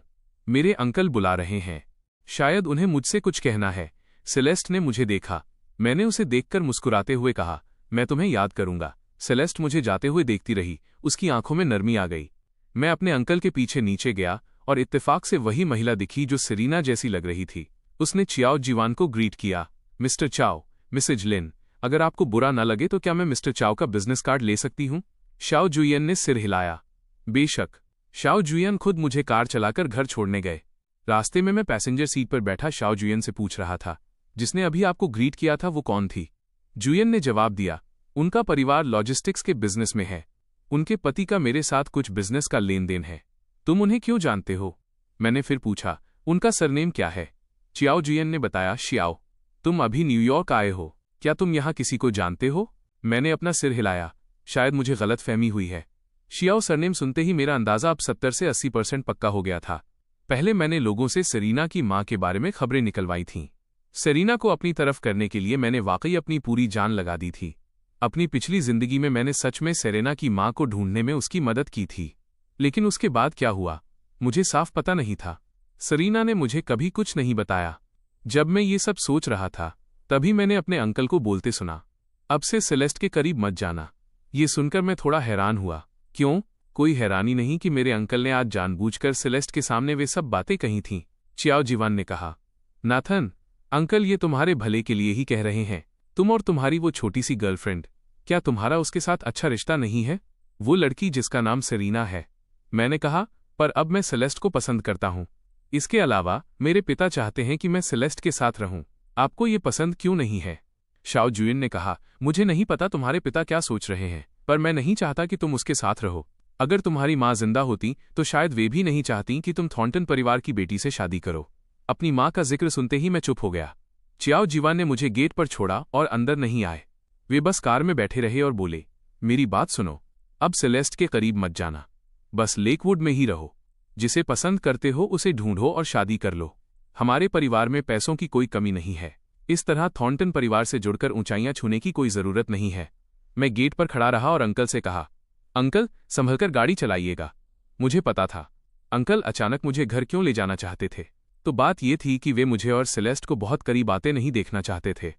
मेरे अंकल बुला रहे हैं। शायद उन्हें मुझसे कुछ कहना है। सेलेस्ट ने मुझे देखा। मैंने उसे देखकर मुस्कुराते हुए कहा, मैं तुम्हें याद करूंगा। सेलेस्ट मुझे जाते हुए देखती रही, उसकी आंखों में नरमी आ गई। मैं अपने अंकल के पीछे नीचे गया और इत्तेफाक से वही महिला दिखी जो सेरीना जैसी लग रही थी। उसने चियाओ जीवान को ग्रीट किया, मिस्टर चाओ, मिसेज लिन, अगर आपको बुरा न लगे तो क्या मैं मिस्टर चाओ का बिजनेस कार्ड ले सकती हूँ? शाओ जुयन ने सिर हिलाया। बेशक। शाओ जुयन खुद मुझे कार चलाकर घर छोड़ने गए। रास्ते में मैं पैसेंजर सीट पर बैठा शाओ जुयन से पूछ रहा था, जिसने अभी आपको ग्रीट किया था वो कौन थी? जुयन ने जवाब दिया, उनका परिवार लॉजिस्टिक्स के बिजनेस में है। उनके पति का मेरे साथ कुछ बिजनेस का लेन देन है। तुम उन्हें क्यों जानते हो? मैंने फिर पूछा, उनका सरनेम क्या है? चियाओ जुयन ने बताया, शियाओ। तुम अभी न्यूयॉर्क आए हो, क्या तुम यहाँ किसी को जानते हो? मैंने अपना सिर हिलाया, शायद मुझे गलतफहमी हुई है। शियाओ सरनेम सुनते ही मेरा अंदाजा अब 70 से 80% पक्का हो गया था। पहले मैंने लोगों से सेरीना की मां के बारे में खबरें निकलवाई थीं। सेरीना को अपनी तरफ करने के लिए मैंने वाकई अपनी पूरी जान लगा दी थी। अपनी पिछली जिंदगी में मैंने सच में सेरेना की मां को ढूंढने में उसकी मदद की थी। लेकिन उसके बाद क्या हुआ, मुझे साफ पता नहीं था। सेरीना ने मुझे कभी कुछ नहीं बताया। जब मैं ये सब सोच रहा था, तभी मैंने अपने अंकल को बोलते सुना, अब से सेलेस्ट के करीब मत जाना। ये सुनकर मैं थोड़ा हैरान हुआ। क्यों? कोई हैरानी नहीं कि मेरे अंकल ने आज जानबूझकर सेलेस्ट के सामने वे सब बातें कही थीं। चियाओ जीवान ने कहा, नाथन, अंकल ये तुम्हारे भले के लिए ही कह रहे हैं। तुम और तुम्हारी वो छोटी सी गर्लफ्रेंड, क्या तुम्हारा उसके साथ अच्छा रिश्ता नहीं है? वो लड़की जिसका नाम सेरीना है। मैंने कहा, पर अब मैं सेलेस्ट को पसंद करता हूँ। इसके अलावा मेरे पिता चाहते हैं कि मैं सेलेस्ट के साथ रहूं। आपको ये पसंद क्यों नहीं है? शाओ जुयन ने कहा, मुझे नहीं पता तुम्हारे पिता क्या सोच रहे हैं, पर मैं नहीं चाहता कि तुम उसके साथ रहो। अगर तुम्हारी माँ जिंदा होती तो शायद वे भी नहीं चाहती कि तुम थॉर्नटन परिवार की बेटी से शादी करो। अपनी माँ का जिक्र सुनते ही मैं चुप हो गया। चियाओ जीवान ने मुझे गेट पर छोड़ा और अंदर नहीं आए। वे बस कार में बैठे रहे और बोले, मेरी बात सुनो, अब सेलेस्ट के करीब मत जाना। बस लेकवुड में ही रहो। जिसे पसंद करते हो उसे ढूंढो और शादी कर लो। हमारे परिवार में पैसों की कोई कमी नहीं है। इस तरह थॉर्नटन परिवार से जुड़कर ऊंचाइयां छूने की कोई जरूरत नहीं है। मैं गेट पर खड़ा रहा और अंकल से कहा, अंकल संभलकर गाड़ी चलाइएगा। मुझे पता था अंकल अचानक मुझे घर क्यों ले जाना चाहते थे। तो बात यह थी कि वे मुझे और सेलेस्ट को बहुत करीब आते नहीं देखना चाहते थे।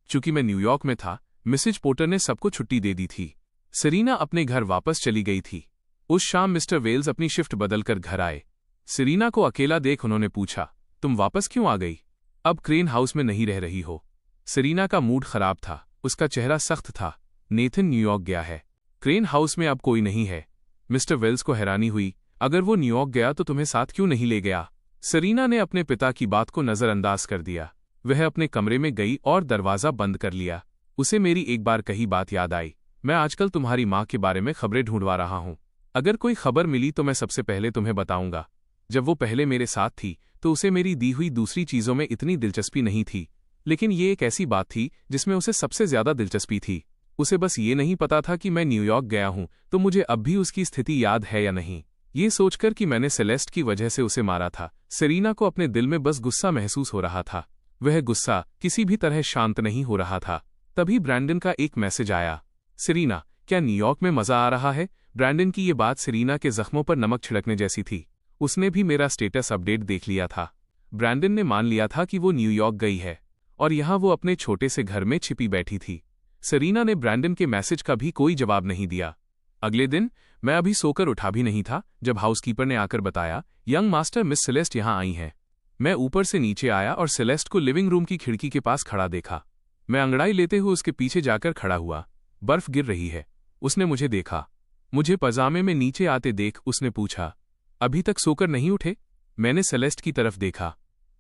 चूंकि मैं न्यूयॉर्क में था, मिसेज पोर्टर ने सबको छुट्टी दे दी थी। सेरीना अपने घर वापस चली गई थी। उस शाम मिस्टर वेल्स अपनी शिफ्ट बदलकर घर आए। सेरीना को अकेला देख उन्होंने पूछा, तुम वापस क्यों आ गई? अब क्रेन हाउस में नहीं रह रही हो? सेरीना का मूड खराब था, उसका चेहरा सख्त था। नेथन न्यूयॉर्क गया है। क्रेन हाउस में अब कोई नहीं है। मिस्टर वेल्स को हैरानी हुई, अगर वो न्यूयॉर्क गया तो तुम्हें साथ क्यों नहीं ले गया? सेरीना ने अपने पिता की बात को नजरअंदाज कर दिया। वह अपने कमरे में गई और दरवाजा बंद कर लिया। उसे मेरी एक बार कही बात याद आई, मैं आजकल तुम्हारी माँ के बारे में खबरें ढूंढवा रहा हूँ। अगर कोई खबर मिली तो मैं सबसे पहले तुम्हें बताऊंगा। जब वो पहले मेरे साथ थी तो उसे मेरी दी हुई दूसरी चीजों में इतनी दिलचस्पी नहीं थी, लेकिन ये एक ऐसी बात थी जिसमें उसे सबसे ज्यादा दिलचस्पी थी। उसे बस ये नहीं पता था कि मैं न्यूयॉर्क गया हूं तो मुझे अब भी उसकी स्थिति याद है या नहीं। ये सोचकर कि मैंने सेलेस्ट की वजह से उसे मारा था, सेरीना को अपने दिल में बस गुस्सा महसूस हो रहा था। वह गुस्सा किसी भी तरह शांत नहीं हो रहा था। तभी ब्रैंडन का एक मैसेज आया, सेरीना, क्या न्यूयॉर्क में मजा आ रहा है? ब्रैंडन की ये बात सेरीना के जख्मों पर नमक छिड़कने जैसी थी। उसने भी मेरा स्टेटस अपडेट देख लिया था। ब्रैंडन ने मान लिया था कि वो न्यूयॉर्क गई है और यहाँ वो अपने छोटे से घर में छिपी बैठी थी। सेरीना ने ब्रैंडन के मैसेज का भी कोई जवाब नहीं दिया। अगले दिन मैं अभी सोकर उठा भी नहीं था जब हाउसकीपर ने आकर बताया, यंग मास्टर मिस सेलेस्ट यहाँ आई हैं। मैं ऊपर से नीचे आया और सेलेस्ट को लिविंग रूम की खिड़की के पास खड़ा देखा। मैं अंगड़ाई लेते हुए उसके पीछे जाकर खड़ा हुआ। बर्फ गिर रही है। उसने मुझे देखा। मुझे पजामे में नीचे आते देख उसने पूछा, अभी तक सोकर नहीं उठे? मैंने सेलेस्ट की तरफ देखा।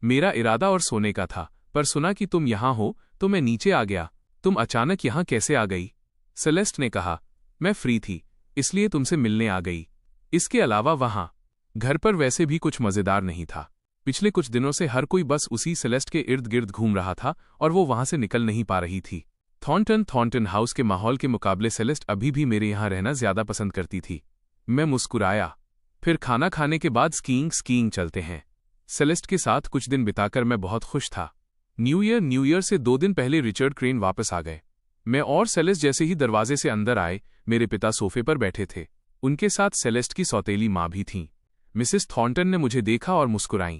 मेरा इरादा और सोने का था, पर सुना कि तुम यहाँ हो तो मैं नीचे आ गया। तुम अचानक यहाँ कैसे आ गई? सेलेस्ट ने कहा, मैं फ्री थी इसलिए तुमसे मिलने आ गई। इसके अलावा वहाँ घर पर वैसे भी कुछ मजेदार नहीं था। पिछले कुछ दिनों से हर कोई बस उसी सेलेस्ट के इर्द गिर्द घूम रहा था और वो वहां से निकल नहीं पा रही थी। थॉर्नटन हाउस के माहौल के मुकाबले सेलेस्ट अभी भी मेरे यहाँ रहना ज्यादा पसंद करती थी। मैं मुस्कुराया। फिर खाना खाने के बाद स्कीइंग चलते हैं। सेलेस्ट के साथ कुछ दिन बिताकर मैं बहुत खुश था। न्यू ईयर से 2 दिन पहले रिचर्ड क्रेन वापस आ गए। मैं और सेलेस्ट जैसे ही दरवाजे से अंदर आए, मेरे पिता सोफे पर बैठे थे। उनके साथ सेलेस्ट की सौतेली माँ भी थीं। मिसेस थॉर्नटन ने मुझे देखा और मुस्कुराईं।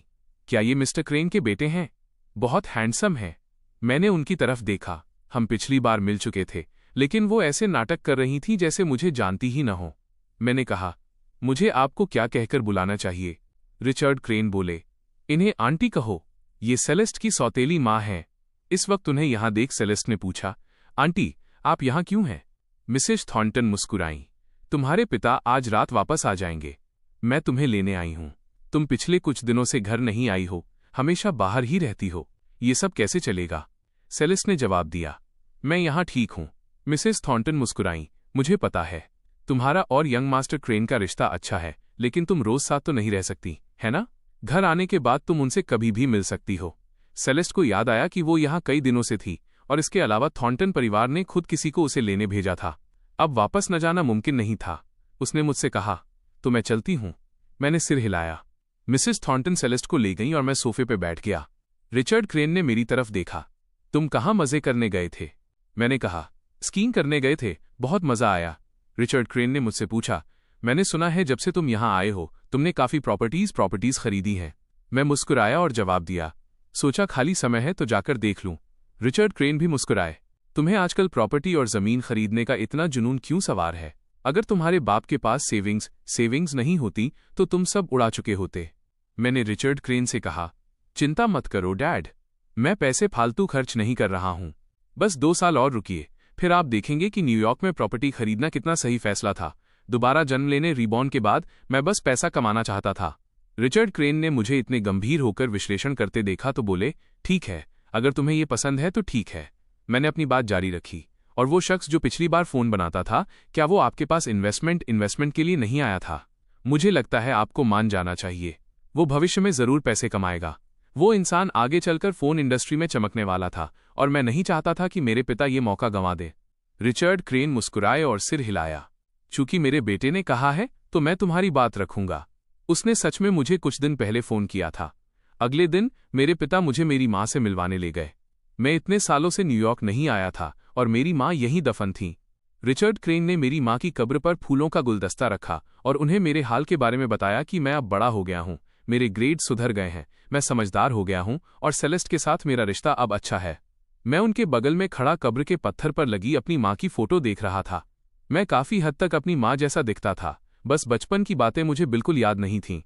क्या ये मिस्टर क्रेन के बेटे हैं? बहुत हैंडसम है। मैंने उनकी तरफ देखा। हम पिछली बार मिल चुके थे, लेकिन वो ऐसे नाटक कर रही थी जैसे मुझे जानती ही न हो। मैंने कहा, मुझे आपको क्या कहकर बुलाना चाहिए? रिचर्ड क्रेन बोले, इन्हें आंटी कहो। ये सेलेस्ट की सौतेली माँ हैं। इस वक्त उन्हें यहां देख सेलेस्ट ने पूछा, आंटी, आप यहां क्यों हैं? मिसेस थॉर्नटन मुस्कुराईं। तुम्हारे पिता आज रात वापस आ जाएंगे। मैं तुम्हें लेने आई हूं। तुम पिछले कुछ दिनों से घर नहीं आई हो, हमेशा बाहर ही रहती हो। ये सब कैसे चलेगा? सेलेस्ट ने जवाब दिया, मैं यहां ठीक हूं। मिसेस थॉर्नटन मुस्कुराईं। मुझे पता है तुम्हारा और यंग मास्टर क्रेन का रिश्ता अच्छा है, लेकिन तुम रोज साथ तो नहीं रह सकती, है ना? घर आने के बाद तुम उनसे कभी भी मिल सकती हो। सेलेस्ट को याद आया कि वो यहाँ कई दिनों से थी, और इसके अलावा थॉर्नटन परिवार ने खुद किसी को उसे लेने भेजा था। अब वापस न जाना मुमकिन नहीं था। उसने मुझसे कहा, तो मैं चलती हूं। मैंने सिर हिलाया। मिसेस थॉर्नटन सेलेस्ट को ले गईं और मैं सोफे पे बैठ गया। रिचर्ड क्रेन ने मेरी तरफ देखा। तुम कहाँ मजे करने गए थे? मैंने कहा, स्कीइंग करने गए थे, बहुत मजा आया। रिचर्ड क्रेन ने मुझसे पूछा, मैंने सुना है जब से तुम यहां आए हो तुमने काफी प्रॉपर्टीज खरीदी हैं। मैं मुस्कुराया और जवाब दिया, सोचा खाली समय है तो जाकर देख लूं। रिचर्ड क्रेन भी मुस्कुराए। तुम्हें आजकल प्रॉपर्टी और जमीन खरीदने का इतना जुनून क्यों सवार है? अगर तुम्हारे बाप के पास सेविंग्स नहीं होती तो तुम सब उड़ा चुके होते। मैंने रिचर्ड क्रेन से कहा, चिंता मत करो डैड, मैं पैसे फालतू खर्च नहीं कर रहा हूं। बस 2 साल और रुकिए, फिर आप देखेंगे कि न्यूयॉर्क में प्रॉपर्टी खरीदना कितना सही फैसला था। दोबारा जन्म लेने रीबॉर्न के बाद मैं बस पैसा कमाना चाहता था। रिचर्ड क्रेन ने मुझे इतने गंभीर होकर विश्लेषण करते देखा तो बोले, ठीक है, अगर तुम्हें ये पसंद है तो ठीक है। मैंने अपनी बात जारी रखी, और वो शख्स जो पिछली बार फोन बनाता था, क्या वो आपके पास इन्वेस्टमेंट के लिए नहीं आया था? मुझे लगता है आपको मान जाना चाहिए, वो भविष्य में जरूर पैसे कमाएगा। वो इंसान आगे चलकर फोन इंडस्ट्री में चमकने वाला था, और मैं नहीं चाहता था कि मेरे पिता ये मौका गंवा दे। रिचर्ड क्रेन मुस्कुराए और सिर हिलाया। चूंकि मेरे बेटे ने कहा है तो मैं तुम्हारी बात रखूंगा। उसने सच में मुझे कुछ दिन पहले फोन किया था। अगले दिन मेरे पिता मुझे मेरी माँ से मिलवाने ले गए। मैं इतने सालों से न्यूयॉर्क नहीं आया था और मेरी माँ यहीं दफन थी। रिचर्ड क्रेन ने मेरी माँ की कब्र पर फूलों का गुलदस्ता रखा और उन्हें मेरे हाल के बारे में बताया कि मैं अब बड़ा हो गया हूँ, मेरे ग्रेड सुधर गए हैं, मैं समझदार हो गया हूँ और सेलेस्ट के साथ मेरा रिश्ता अब अच्छा है। मैं उनके बगल में खड़ा कब्र के पत्थर पर लगी अपनी माँ की फोटो देख रहा था। मैं काफी हद तक अपनी माँ जैसा दिखता था, बस बचपन की बातें मुझे बिल्कुल याद नहीं थीं।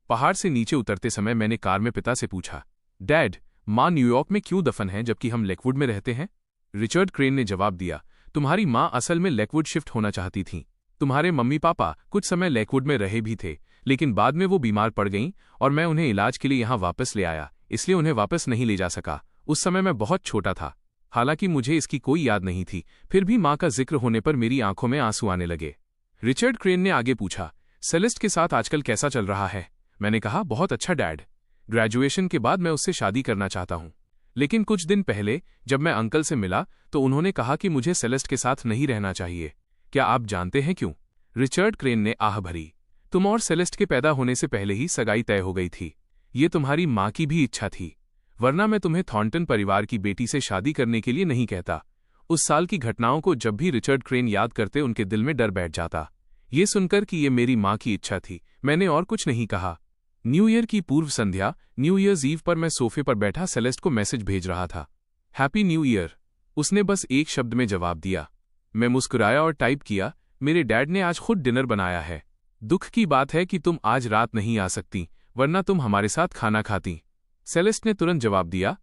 पहाड़ से नीचे उतरते समय मैंने कार में पिता से पूछा, डैड, माँ न्यूयॉर्क में क्यों दफन है जबकि हम लेकवुड में रहते हैं? रिचर्ड क्रेन ने जवाब दिया, तुम्हारी माँ असल में लेकवुड शिफ्ट होना चाहती थीं। तुम्हारे मम्मी पापा कुछ समय लेकवुड में रहे भी थे, लेकिन बाद में वो बीमार पड़ गईं और मैं उन्हें इलाज के लिए यहाँ वापस ले आया, इसलिए उन्हें वापस नहीं ले जा सका। उस समय मैं बहुत छोटा था, हालांकि मुझे इसकी कोई याद नहीं थी, फिर भी माँ का जिक्र होने पर मेरी आंखों में आंसू आने लगे। रिचर्ड क्रेन ने आगे पूछा, सेलेस्ट के साथ आजकल कैसा चल रहा है? मैंने कहा, बहुत अच्छा डैड। ग्रेजुएशन के बाद मैं उससे शादी करना चाहता हूँ, लेकिन कुछ दिन पहले जब मैं अंकल से मिला तो उन्होंने कहा कि मुझे सेलेस्ट के साथ नहीं रहना चाहिए। क्या आप जानते हैं क्यों? रिचर्ड क्रेन ने आह भरी। तुम और सेलेस्ट के पैदा होने से पहले ही सगाई तय हो गई थी। ये तुम्हारी माँ की भी इच्छा थी, वरना मैं तुम्हें थॉर्नटन परिवार की बेटी से शादी करने के लिए नहीं कहता। उस साल की घटनाओं को जब भी रिचर्ड क्रेन याद करते उनके दिल में डर बैठ जाता। ये सुनकर कि ये मेरी माँ की इच्छा थी, मैंने और कुछ नहीं कहा। न्यू ईयर की पूर्व संध्या, न्यू ईयर्स ईव पर मैं सोफे पर बैठा सेलेस्ट को मैसेज भेज रहा था, हैप्पी न्यू ईयर। उसने बस एक शब्द में जवाब दिया। मैं मुस्कुराया और टाइप किया, मेरे डैड ने आज खुद डिनर बनाया है। दुख की बात है कि तुम आज रात नहीं आ सकती, वरना तुम हमारे साथ खाना खाती। सेलेस्ट ने तुरंत जवाब दिया,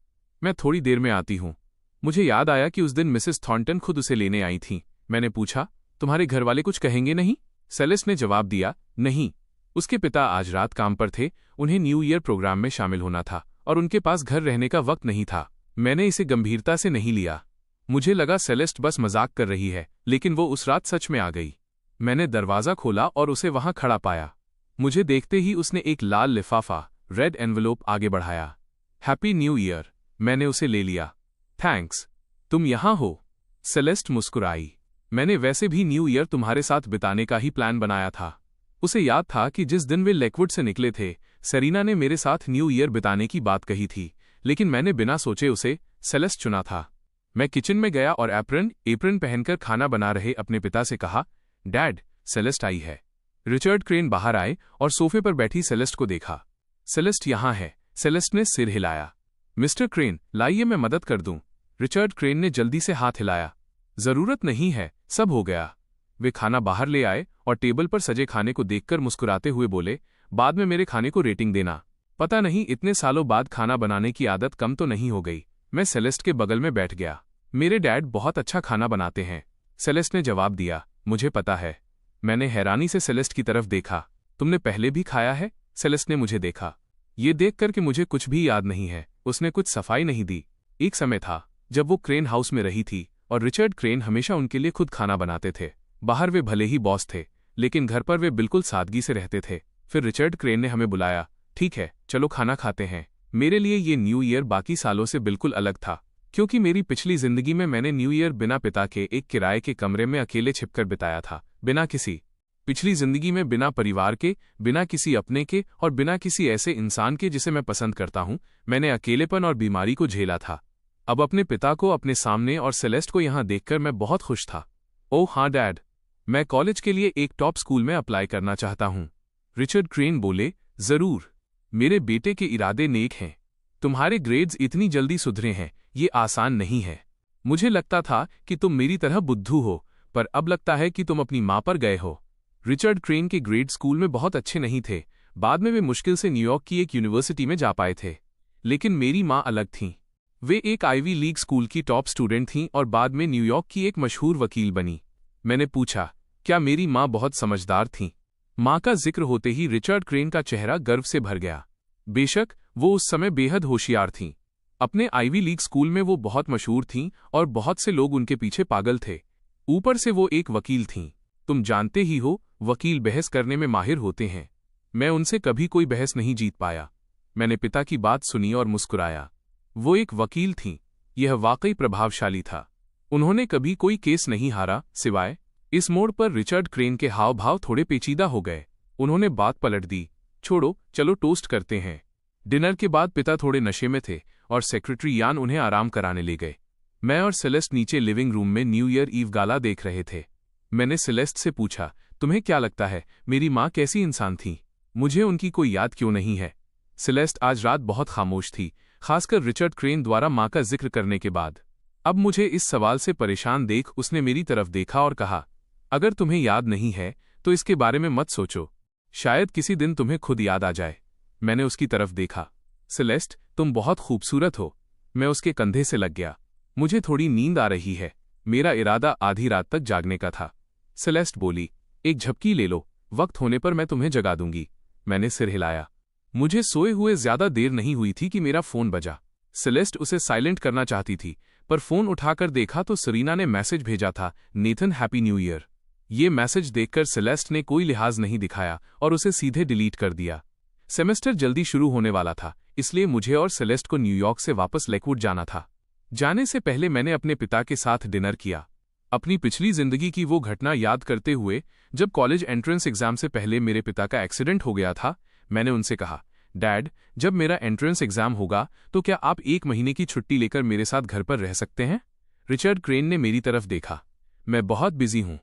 मैं थोड़ी देर में आती हूँ। मुझे याद आया कि उस दिन मिसेस थॉर्नटन खुद उसे लेने आई थीं। मैंने पूछा, तुम्हारे घर वाले कुछ कहेंगे नहीं? सेलेस्ट ने जवाब दिया, नहीं। उसके पिता आज रात काम पर थे, उन्हें न्यू ईयर प्रोग्राम में शामिल होना था और उनके पास घर रहने का वक्त नहीं था। मैंने इसे गंभीरता से नहीं लिया। मुझे लगा सेलेस्ट बस मजाक कर रही है, लेकिन वो उस रात सच में आ गई। मैंने दरवाज़ा खोला और उसे वहां खड़ा पाया। मुझे देखते ही उसने एक लाल लिफाफा, रेड एनवेलोप आगे बढ़ाया। Happy new year. मैंने उसे ले लिया। थैंक्स, तुम यहां हो। सेलेस्ट मुस्कुराई। मैंने वैसे भी न्यू ईयर तुम्हारे साथ बिताने का ही प्लान बनाया था। उसे याद था कि जिस दिन वे लेकवुड से निकले थे, सेरीना ने मेरे साथ न्यू ईयर बिताने की बात कही थी, लेकिन मैंने बिना सोचे उसे सेलेस्ट चुना था। मैं किचन में गया और एप्रन पहनकर खाना बना रहे अपने पिता से कहा, डैड, सेलेस्ट आई है। रिचर्ड क्रेन बाहर आए और सोफे पर बैठी सेलेस्ट को देखा। सेलेस्ट यहाँ है। सेलेस्ट ने सिर हिलाया। मिस्टर क्रेन, लाइए मैं मदद कर दूं। रिचर्ड क्रेन ने जल्दी से हाथ हिलाया। जरूरत नहीं है, सब हो गया। वे खाना बाहर ले आए और टेबल पर सजे खाने को देखकर मुस्कुराते हुए बोले, बाद में मेरे खाने को रेटिंग देना। पता नहीं इतने सालों बाद खाना बनाने की आदत कम तो नहीं हो गई। मैं सेलेस्ट के बगल में बैठ गया। मेरे डैड बहुत अच्छा खाना बनाते हैं, सेलेस्ट ने जवाब दिया। मुझे पता है। मैंने हैरानी से सेलेस्ट की तरफ देखा। तुमने पहले भी खाया है? सेलेस्ट ने मुझे देखा। ये देखकर कि मुझे कुछ भी याद नहीं है, उसने कुछ सफाई नहीं दी। एक समय था जब वो क्रेन हाउस में रही थी और रिचर्ड क्रेन हमेशा उनके लिए खुद खाना बनाते थे। बाहर वे भले ही बॉस थे, लेकिन घर पर वे बिल्कुल सादगी से रहते थे। फिर रिचर्ड क्रेन ने हमें बुलाया। ठीक है, चलो खाना खाते हैं। मेरे लिए ये न्यू ईयर बाकी सालों से बिल्कुल अलग था, क्योंकि मेरी पिछली जिंदगी में मैंने न्यू ईयर बिना पिता के एक किराए के कमरे में अकेले छिपकर बिताया था। पिछली जिंदगी में बिना परिवार के, बिना किसी अपने के और बिना किसी ऐसे इंसान के जिसे मैं पसंद करता हूं, मैंने अकेलेपन और बीमारी को झेला था। अब अपने पिता को अपने सामने और सेलेस्ट को यहां देखकर मैं बहुत खुश था। ओह हाँ डैड, मैं कॉलेज के लिए एक टॉप स्कूल में अप्लाई करना चाहता हूं। रिचर्ड क्रेन बोले, जरूर। मेरे बेटे के इरादे नेक हैं। तुम्हारे ग्रेड्स इतनी जल्दी सुधरे हैं, ये आसान नहीं है। मुझे लगता था कि तुम मेरी तरह बुद्धू हो, पर अब लगता है कि तुम अपनी मां पर गए हो। रिचर्ड क्रेन के ग्रेड स्कूल में बहुत अच्छे नहीं थे। बाद में वे मुश्किल से न्यूयॉर्क की एक यूनिवर्सिटी में जा पाए थे। लेकिन मेरी मां अलग थीं। वे एक आईवी लीग स्कूल की टॉप स्टूडेंट थीं और बाद में न्यूयॉर्क की एक मशहूर वकील बनी। मैंने पूछा, क्या मेरी मां बहुत समझदार थीं? मां का जिक्र होते ही रिचर्ड क्रेन का चेहरा गर्व से भर गया। बेशक वो उस समय बेहद होशियार थीं। अपने आईवी लीग स्कूल में वो बहुत मशहूर थीं और बहुत से लोग उनके पीछे पागल थे। ऊपर से वो एक वकील थीं। तुम जानते ही हो, वकील बहस करने में माहिर होते हैं। मैं उनसे कभी कोई बहस नहीं जीत पाया। मैंने पिता की बात सुनी और मुस्कुराया। वो एक वकील थीं। यह वाकई प्रभावशाली था। उन्होंने कभी कोई केस नहीं हारा, सिवाय इस मोड़ पर रिचर्ड क्रेन के हाव भाव थोड़े पेचीदा हो गए। उन्होंने बात पलट दी। छोड़ो, चलो टोस्ट करते हैं। डिनर के बाद पिता थोड़े नशे में थे और सेक्रेटरी यान उन्हें आराम कराने ले गए। मैं और सेलेस्ट नीचे लिविंग रूम में न्यू ईयर ईव गाला देख रहे थे। मैंने सेलेस्ट से पूछा, तुम्हें क्या लगता है मेरी माँ कैसी इंसान थी? मुझे उनकी कोई याद क्यों नहीं है? सेलेस्ट आज रात बहुत खामोश थी, खासकर रिचर्ड क्रेन द्वारा माँ का जिक्र करने के बाद। अब मुझे इस सवाल से परेशान देख उसने मेरी तरफ देखा और कहा, अगर तुम्हें याद नहीं है तो इसके बारे में मत सोचो, शायद किसी दिन तुम्हें खुद याद आ जाए। मैंने उसकी तरफ देखा। सेलेस्ट, तुम बहुत खूबसूरत हो। मैं उसके कंधे से लग गया। मुझे थोड़ी नींद आ रही है। मेरा इरादा आधी रात तक जागने का था। सेलेस्ट बोली, एक झपकी ले लो, वक्त होने पर मैं तुम्हें जगा दूंगी। मैंने सिर हिलाया। मुझे सोए हुए ज्यादा देर नहीं हुई थी कि मेरा फोन बजा। सेलेस्ट उसे साइलेंट करना चाहती थी, पर फोन उठाकर देखा तो सरीना ने मैसेज भेजा था, नेथन हैप्पी न्यू ईयर। ये मैसेज देखकर सेलेस्ट ने कोई लिहाज नहीं दिखाया और उसे सीधे डिलीट कर दिया। सेमेस्टर जल्दी शुरू होने वाला था, इसलिए मुझे और सेलेस्ट को न्यूयॉर्क से वापस लेकवुड जाना था। जाने से पहले मैंने अपने पिता के साथ डिनर किया। अपनी पिछली जिंदगी की वो घटना याद करते हुए, जब कॉलेज एंट्रेंस एग्जाम से पहले मेरे पिता का एक्सीडेंट हो गया था, मैंने उनसे कहा, डैड, जब मेरा एंट्रेंस एग्जाम होगा तो क्या आप 1 महीने की छुट्टी लेकर मेरे साथ घर पर रह सकते हैं? रिचर्ड क्रेन ने मेरी तरफ देखा। मैं बहुत बिजी हूं,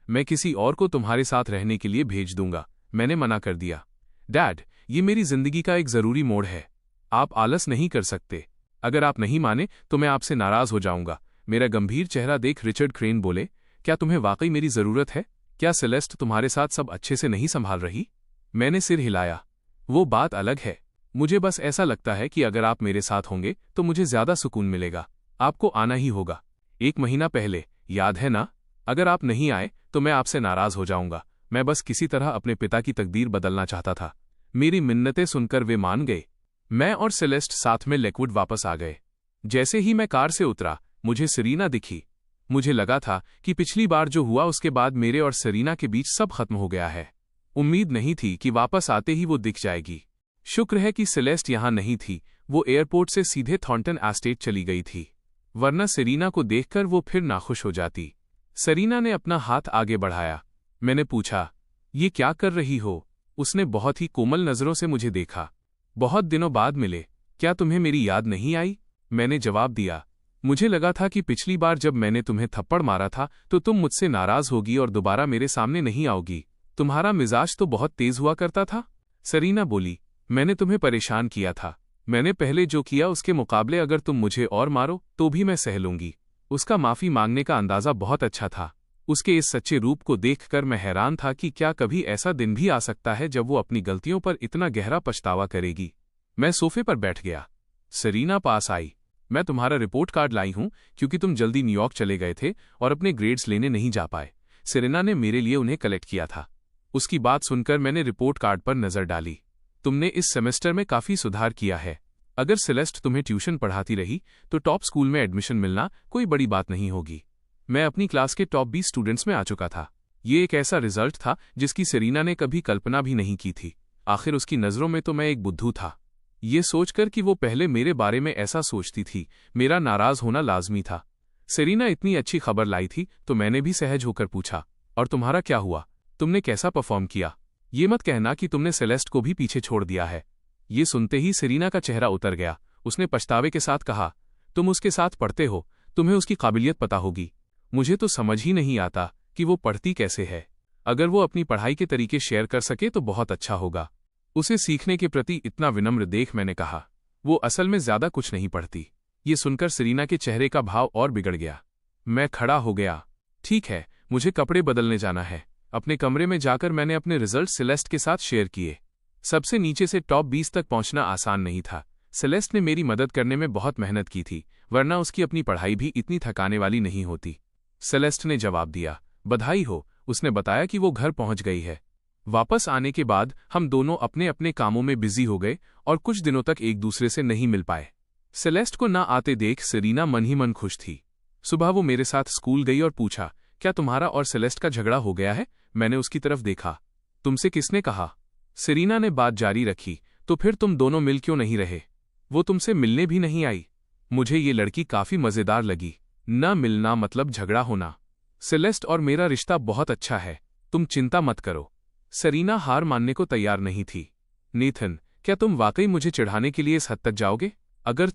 मैं किसी और को तुम्हारे साथ रहने के लिए भेज दूंगा। मैंने मना कर दिया। डैड, ये मेरी जिंदगी का एक जरूरी मोड़ है। आप आलस नहीं कर सकते। अगर आप नहीं माने तो मैं आपसे नाराज हो जाऊंगा। मेरा गंभीर चेहरा देख रिचर्ड क्रेन बोले, क्या तुम्हें वाकई मेरी जरूरत है? क्या सेलेस्ट तुम्हारे साथ सब अच्छे से नहीं संभाल रही? मैंने सिर हिलाया। वो बात अलग है। मुझे बस ऐसा लगता है कि अगर आप मेरे साथ होंगे तो मुझे ज्यादा सुकून मिलेगा। आपको आना ही होगा। 1 महीना पहले, याद है ना? अगर आप नहीं आए तो मैं आपसे नाराज हो जाऊंगा। मैं बस किसी तरह अपने पिता की तकदीर बदलना चाहता था। मेरी मिन्नतें सुनकर वे मान गए। मैं और सेलेस्ट साथ में लेकवुड वापस आ गए। जैसे ही मैं कार से उतरा, मुझे सरीना दिखी। मुझे लगा था कि पिछली बार जो हुआ उसके बाद मेरे और सरीना के बीच सब खत्म हो गया है। उम्मीद नहीं थी कि वापस आते ही वो दिख जाएगी। शुक्र है कि सेलेस्ट यहां नहीं थी। वो एयरपोर्ट से सीधे थॉर्नटन एस्टेट चली गई थी, वरना सरीना को देखकर वो फिर नाखुश हो जाती। सरीना ने अपना हाथ आगे बढ़ाया। मैंने पूछा, ये क्या कर रही हो? उसने बहुत ही कोमल नजरों से मुझे देखा। बहुत दिनों बाद मिले, क्या तुम्हें मेरी याद नहीं आई? मैंने जवाब दिया, मुझे लगा था कि पिछली बार जब मैंने तुम्हें थप्पड़ मारा था तो तुम मुझसे नाराज होगी और दोबारा मेरे सामने नहीं आओगी। तुम्हारा मिजाज तो बहुत तेज हुआ करता था। सरीना बोली, मैंने तुम्हें परेशान किया था। मैंने पहले जो किया उसके मुकाबले अगर तुम मुझे और मारो तो भी मैं सह लूंगी। उसका माफी मांगने का अंदाजा बहुत अच्छा था। उसके इस सच्चे रूप को देखकर मैं हैरान था कि क्या कभी ऐसा दिन भी आ सकता है जब वो अपनी गलतियों पर इतना गहरा पछतावा करेगी। मैं सोफे पर बैठ गया। सेरीना पास आई। मैं तुम्हारा रिपोर्ट कार्ड लाई हूं क्योंकि तुम जल्दी न्यूयॉर्क चले गए थे और अपने ग्रेड्स लेने नहीं जा पाए। सेरेना ने मेरे लिए उन्हें कलेक्ट किया था। उसकी बात सुनकर मैंने रिपोर्ट कार्ड पर नजर डाली। तुमने इस सेमेस्टर में काफी सुधार किया है। अगर सेलेस्ट तुम्हें ट्यूशन पढ़ाती रही तो टॉप स्कूल में एडमिशन मिलना कोई बड़ी बात नहीं होगी। मैं अपनी क्लास के टॉप 20 स्टूडेंट्स में आ चुका था। ये एक ऐसा रिजल्ट था जिसकी सेरीना ने कभी कल्पना भी नहीं की थी। आखिर उसकी नजरों में तो मैं एक बुद्धू था। ये सोचकर कि वो पहले मेरे बारे में ऐसा सोचती थी, मेरा नाराज होना लाजमी था। सेरीना इतनी अच्छी खबर लाई थी तो मैंने भी सहज होकर पूछा, और तुम्हारा क्या हुआ? तुमने कैसा परफॉर्म किया? ये मत कहना कि तुमने सेलेस्ट को भी पीछे छोड़ दिया है। ये सुनते ही सेरीना का चेहरा उतर गया। उसने पछतावे के साथ कहा, तुम उसके साथ पढ़ते हो, तुम्हें उसकी काबिलियत पता होगी। मुझे तो समझ ही नहीं आता कि वो पढ़ती कैसे है। अगर वो अपनी पढ़ाई के तरीके शेयर कर सके तो बहुत अच्छा होगा। उसे सीखने के प्रति इतना विनम्र देख मैंने कहा, वो असल में ज्यादा कुछ नहीं पढ़ती। ये सुनकर सेरीना के चेहरे का भाव और बिगड़ गया। मैं खड़ा हो गया। ठीक है, मुझे कपड़े बदलने जाना है। अपने कमरे में जाकर मैंने अपने रिजल्ट सेलेस्ट के साथ शेयर किए। सबसे नीचे से टॉप 20 तक पहुंचना आसान नहीं था। सेलेस्ट ने मेरी मदद करने में बहुत मेहनत की थी, वरना उसकी अपनी पढ़ाई भी इतनी थकाने वाली नहीं होती। सेलेस्ट ने जवाब दिया, बधाई हो। उसने बताया कि वो घर पहुंच गई है। वापस आने के बाद हम दोनों अपने अपने कामों में बिजी हो गए और कुछ दिनों तक एक दूसरे से नहीं मिल पाए। सेलेस्ट को ना आते देख सेरीना मन ही मन खुश थी। सुबह वो मेरे साथ स्कूल गई और पूछा, क्या तुम्हारा और सेलेस्ट का झगड़ा हो गया है? मैंने उसकी तरफ देखा। तुमसे किसने कहा? सेरीना ने बात जारी रखी, तो फिर तुम दोनों मिल क्यों नहीं रहे? वो तुमसे मिलने भी नहीं आई। मुझे ये लड़की काफी मजेदार लगी। न मिलना मतलब झगड़ा होना। सेलेस्ट और मेरा रिश्ता बहुत अच्छा है, तुम चिंता मत करो। सेरीना हार मानने को तैयार नहीं थी। नेथन, क्या तुम वाकई मुझे चिढ़ाने के लिए इस हद तक जाओगे? अगर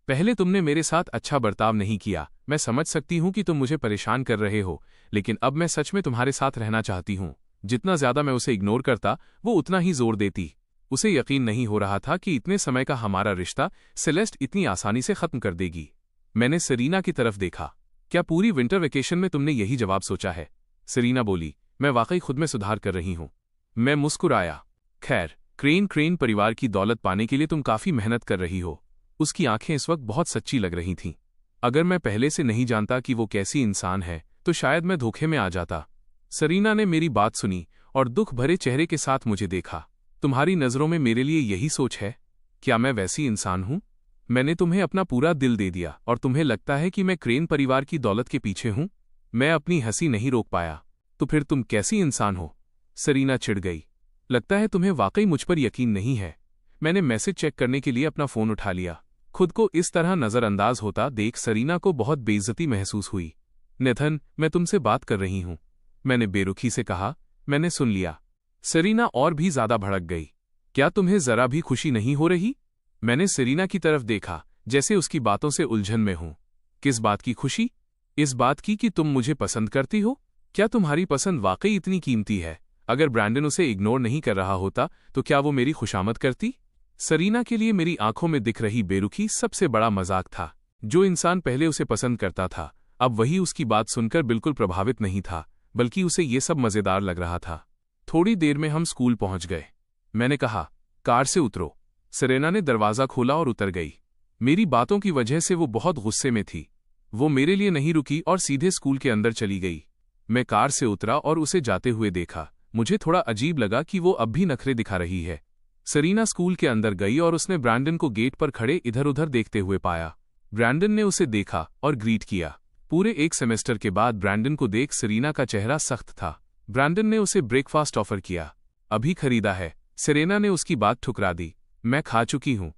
पहले तुमने मेरे साथ अच्छा बर्ताव नहीं किया, मैं समझ सकती हूं कि तुम मुझे परेशान कर रहे हो, लेकिन अब मैं सच में तुम्हारे साथ रहना चाहती हूं। जितना ज्यादा मैं उसे इग्नोर करता, वो उतना ही जोर देती। उसे यकीन नहीं हो रहा था कि इतने समय का हमारा रिश्ता सेलेस्ट इतनी आसानी से खत्म कर देगी। मैंने सेरीना की तरफ देखा। क्या पूरी विंटर वेकेशन में तुमने यही जवाब सोचा है? सेरीना बोली, मैं वाकई खुद में सुधार कर रही हूं। मैं मुस्कुराया। खैर, क्रेन परिवार की दौलत पाने के लिए तुम काफी मेहनत कर रही हो। उसकी आंखें इस वक्त बहुत सच्ची लग रही थीं। अगर मैं पहले से नहीं जानता कि वो कैसी इंसान है तो शायद मैं धोखे में आ जाता। सेरीना ने मेरी बात सुनी और दुख भरे चेहरे के साथ मुझे देखा। तुम्हारी नजरों में मेरे लिए यही सोच है? क्या मैं वैसी इंसान हूं? मैंने तुम्हें अपना पूरा दिल दे दिया और तुम्हें लगता है कि मैं क्रेन परिवार की दौलत के पीछे हूं? मैं अपनी हंसी नहीं रोक पाया। तो फिर तुम कैसी इंसान हो? सेरीना चिढ़ गई। लगता है तुम्हें वाकई मुझ पर यकीन नहीं है। मैंने मैसेज चेक करने के लिए अपना फोन उठा लिया। खुद को इस तरह नजरअंदाज होता देख सेरीना को बहुत बेइज्जती महसूस हुई। नेथन, मैं तुमसे बात कर रही हूं, मैंने बेरुखी से कहा। मैंने सुन लिया। सेरीना और भी ज्यादा भड़क गई। क्या तुम्हें जरा भी खुशी नहीं हो रही? मैंने सेरीना की तरफ देखा, जैसे उसकी बातों से उलझन में हूं। किस बात की खुशी? इस बात की कि तुम मुझे पसंद करती हो। क्या तुम्हारी पसंद वाकई इतनी कीमती है? अगर ब्रैंडन उसे इग्नोर नहीं कर रहा होता तो क्या वो मेरी खुशामद करती? सेरीना के लिए मेरी आंखों में दिख रही बेरुखी सबसे बड़ा मजाक था। जो इंसान पहले उसे पसंद करता था, अब वही उसकी बात सुनकर बिल्कुल प्रभावित नहीं था, बल्कि उसे ये सब मजेदार लग रहा था। थोड़ी देर में हम स्कूल पहुंच गए। मैंने कहा, कार से उतरो। सेरेना ने दरवाजा खोला और उतर गई। मेरी बातों की वजह से वो बहुत गुस्से में थी। वो मेरे लिए नहीं रुकी और सीधे स्कूल के अंदर चली गई। मैं कार से उतरा और उसे जाते हुए देखा। मुझे थोड़ा अजीब लगा कि वो अब भी नखरे दिखा रही है। सेरीना स्कूल के अंदर गई और उसने ब्रैंडन को गेट पर खड़े इधर उधर देखते हुए पाया। ब्रैंडन ने उसे देखा और ग्रीट किया। पूरे एक सेमेस्टर के बाद ब्रैंडन को देख सेरीना का चेहरा सख्त था। ब्रैंडन ने उसे ब्रेकफास्ट ऑफर किया। अभी खरीदा है। सेरेना ने उसकी बात ठुकरा दी। मैं खा चुकी हूं।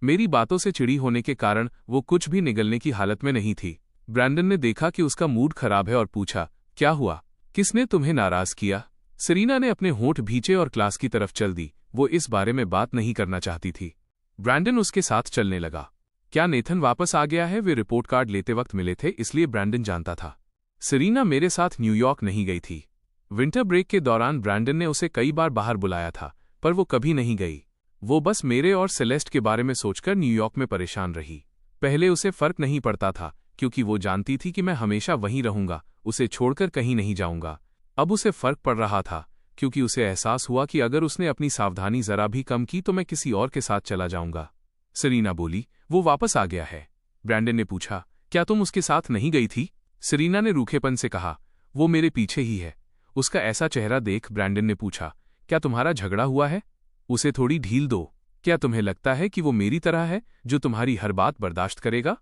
मेरी बातों से चिड़ी होने के कारण वो कुछ भी निगलने की हालत में नहीं थी। ब्रैंडन ने देखा कि उसका मूड खराब है और पूछा, क्या हुआ? किसने तुम्हें नाराज किया? सेरीना ने अपने होंठ भींचे और क्लास की तरफ चल दी। वो इस बारे में बात नहीं करना चाहती थी। ब्रैंडन उसके साथ चलने लगा। क्या नेथन वापस आ गया है? वे रिपोर्ट कार्ड लेते वक्त मिले थे, इसलिए ब्रैंडन जानता था। सेरीना मेरे साथ न्यूयॉर्क नहीं गई थी। विंटर ब्रेक के दौरान ब्रैंडन ने उसे कई बार बाहर बुलाया था, पर वो कभी नहीं गई। वो बस मेरे और सेलेस्ट के बारे में सोचकर न्यूयॉर्क में परेशान रही। पहले उसे फर्क नहीं पड़ता था क्योंकि वो जानती थी कि मैं हमेशा वहीं रहूंगा, उसे छोड़कर कहीं नहीं जाऊंगा। अब उसे फर्क पड़ रहा था क्योंकि उसे एहसास हुआ कि अगर उसने अपनी सावधानी जरा भी कम की तो मैं किसी और के साथ चला जाऊंगा। सेरीना बोली, वो वापस आ गया है। ब्रैंडन ने पूछा, क्या तुम उसके साथ नहीं गई थी? सेरीना ने रूखेपन से कहा, वो मेरे पीछे ही है। उसका ऐसा चेहरा देख ब्रैंडन ने पूछा, क्या तुम्हारा झगड़ा हुआ है? उसे थोड़ी ढील दो। क्या तुम्हें लगता है कि वो मेरी तरह है जो तुम्हारी हर बात बर्दाश्त करेगा?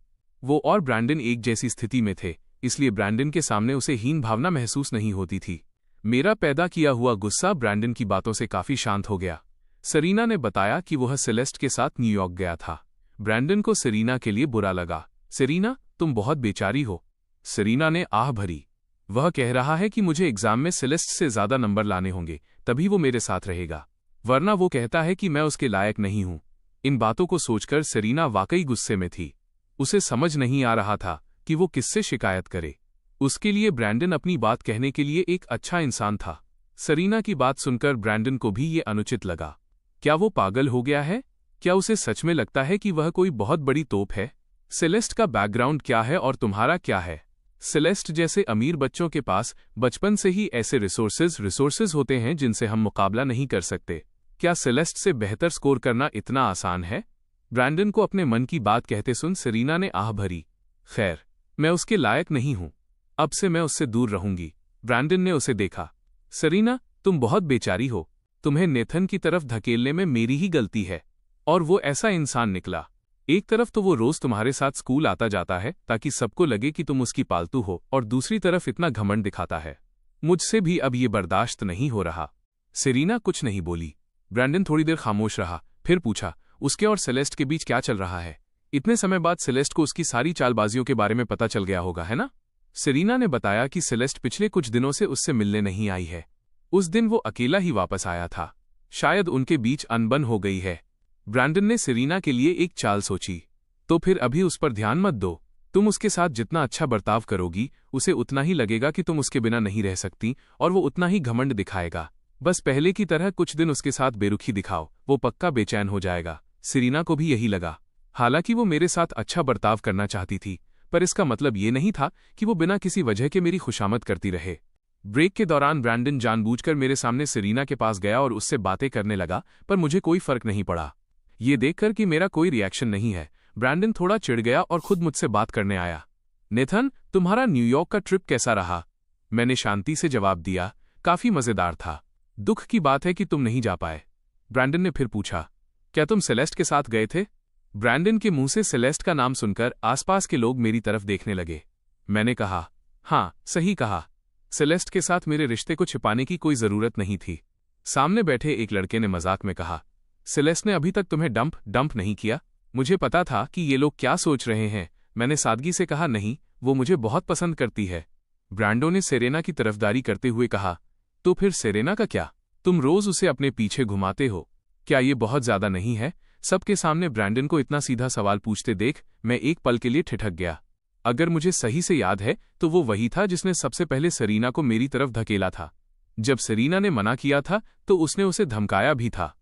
वो और ब्रैंडन एक जैसी स्थिति में थे, इसलिए ब्रैंडन के सामने उसे हीन भावना महसूस नहीं होती थी। मेरा पैदा किया हुआ गुस्सा ब्रैंडन की बातों से काफी शांत हो गया। सेरीना ने बताया कि वह सेलेस्ट के साथ न्यूयॉर्क गया था। ब्रैंडन को सेरीना के लिए बुरा लगा। सेरीना, तुम बहुत बेचारी हो। सेरीना ने आह भरी। वह कह रहा है कि मुझे एग्जाम में सेलेस्ट से ज्यादा नंबर लाने होंगे, तभी वो मेरे साथ रहेगा, वरना वो कहता है कि मैं उसके लायक नहीं हूं। इन बातों को सोचकर सेरीना वाकई गुस्से में थी। उसे समझ नहीं आ रहा था कि वो किससे शिकायत करे। उसके लिए ब्रैंडन अपनी बात कहने के लिए एक अच्छा इंसान था। सेरीना की बात सुनकर ब्रैंडन को भी ये अनुचित लगा। क्या वो पागल हो गया है? क्या उसे सच में लगता है कि वह कोई बहुत बड़ी तोप है? सेलेस्ट का बैकग्राउंड क्या है और तुम्हारा क्या है? सेलेस्ट जैसे अमीर बच्चों के पास बचपन से ही ऐसे रिसोर्सेज होते हैं जिनसे हम मुकाबला नहीं कर सकते। क्या सेलेस्ट से बेहतर स्कोर करना इतना आसान है? ब्रैंडन को अपने मन की बात कहते सुन सेरीना ने आह भरी। खैर, मैं उसके लायक नहीं हूं। अब से मैं उससे दूर रहूंगी। ब्रैंडन ने उसे देखा। सेरीना, तुम बहुत बेचारी हो। तुम्हें नेथन की तरफ धकेलने में मेरी ही गलती है। और वो ऐसा इंसान निकला। एक तरफ तो वो रोज तुम्हारे साथ स्कूल आता जाता है ताकि सबको लगे कि तुम उसकी पालतू हो, और दूसरी तरफ इतना घमंड दिखाता है। मुझसे भी अब ये बर्दाश्त नहीं हो रहा। सेरीना कुछ नहीं बोली। ब्रैंडन थोड़ी देर खामोश रहा, फिर पूछा, उसके और सेलेस्ट के बीच क्या चल रहा है? इतने समय बाद सेलेस्ट को उसकी सारी चालबाजियों के बारे में पता चल गया होगा, है ना? सेरीना ने बताया कि सेलेस्ट पिछले कुछ दिनों से उससे मिलने नहीं आई है। उस दिन वो अकेला ही वापस आया था। शायद उनके बीच अनबन हो गई है। ब्रैंडन ने सेरीना के लिए एक चाल सोची। तो फिर अभी उस पर ध्यान मत दो। तुम उसके साथ जितना अच्छा बर्ताव करोगी, उसे उतना ही लगेगा कि तुम उसके बिना नहीं रह सकती, और वो उतना ही घमंड दिखाएगा। बस पहले की तरह कुछ दिन उसके साथ बेरुखी दिखाओ, वो पक्का बेचैन हो जाएगा। सेरीना को भी यही लगा। हालांकि वो मेरे साथ अच्छा बर्ताव करना चाहती थी, पर इसका मतलब ये नहीं था कि वो बिना किसी वजह के मेरी खुशामद करती रहे। ब्रेक के दौरान ब्रैंडन जानबूझकर मेरे सामने सेरीना के पास गया और उससे बातें करने लगा, पर मुझे कोई फर्क नहीं पड़ा। ये देखकर कि मेरा कोई रिएक्शन नहीं है, ब्रैंडन थोड़ा चिढ़ गया और खुद मुझसे बात करने आया। नेथन, तुम्हारा न्यूयॉर्क का ट्रिप कैसा रहा? मैंने शांति से जवाब दिया, काफी मजेदार था। दुख की बात है कि तुम नहीं जा पाए। ब्रैंडन ने फिर पूछा, क्या तुम सेलेस्ट के साथ गए थे? ब्रैंडन के मुंह से सेलेस्ट का नाम सुनकर आसपास के लोग मेरी तरफ देखने लगे। मैंने कहा, हाँ, सही कहा। सेलेस्ट के साथ मेरे रिश्ते को छिपाने की कोई जरूरत नहीं थी। सामने बैठे एक लड़के ने मजाक में कहा, सेलेस्ट ने अभी तक तुम्हें डंप नहीं किया? मुझे पता था कि ये लोग क्या सोच रहे हैं। मैंने सादगी से कहा, नहीं, वो मुझे बहुत पसंद करती है। ब्रैंडो ने सेरेना की तरफदारी करते हुए कहा, तो फिर सेरेना का क्या? तुम रोज उसे अपने पीछे घुमाते हो। क्या ये बहुत ज्यादा नहीं है? सबके सामने ब्रैंडन को इतना सीधा सवाल पूछते देख मैं एक पल के लिए ठिठक गया। अगर मुझे सही से याद है तो वो वही था जिसने सबसे पहले सेरीना को मेरी तरफ धकेला था। जब सेरीना ने मना किया था तो उसने उसे धमकाया भी था।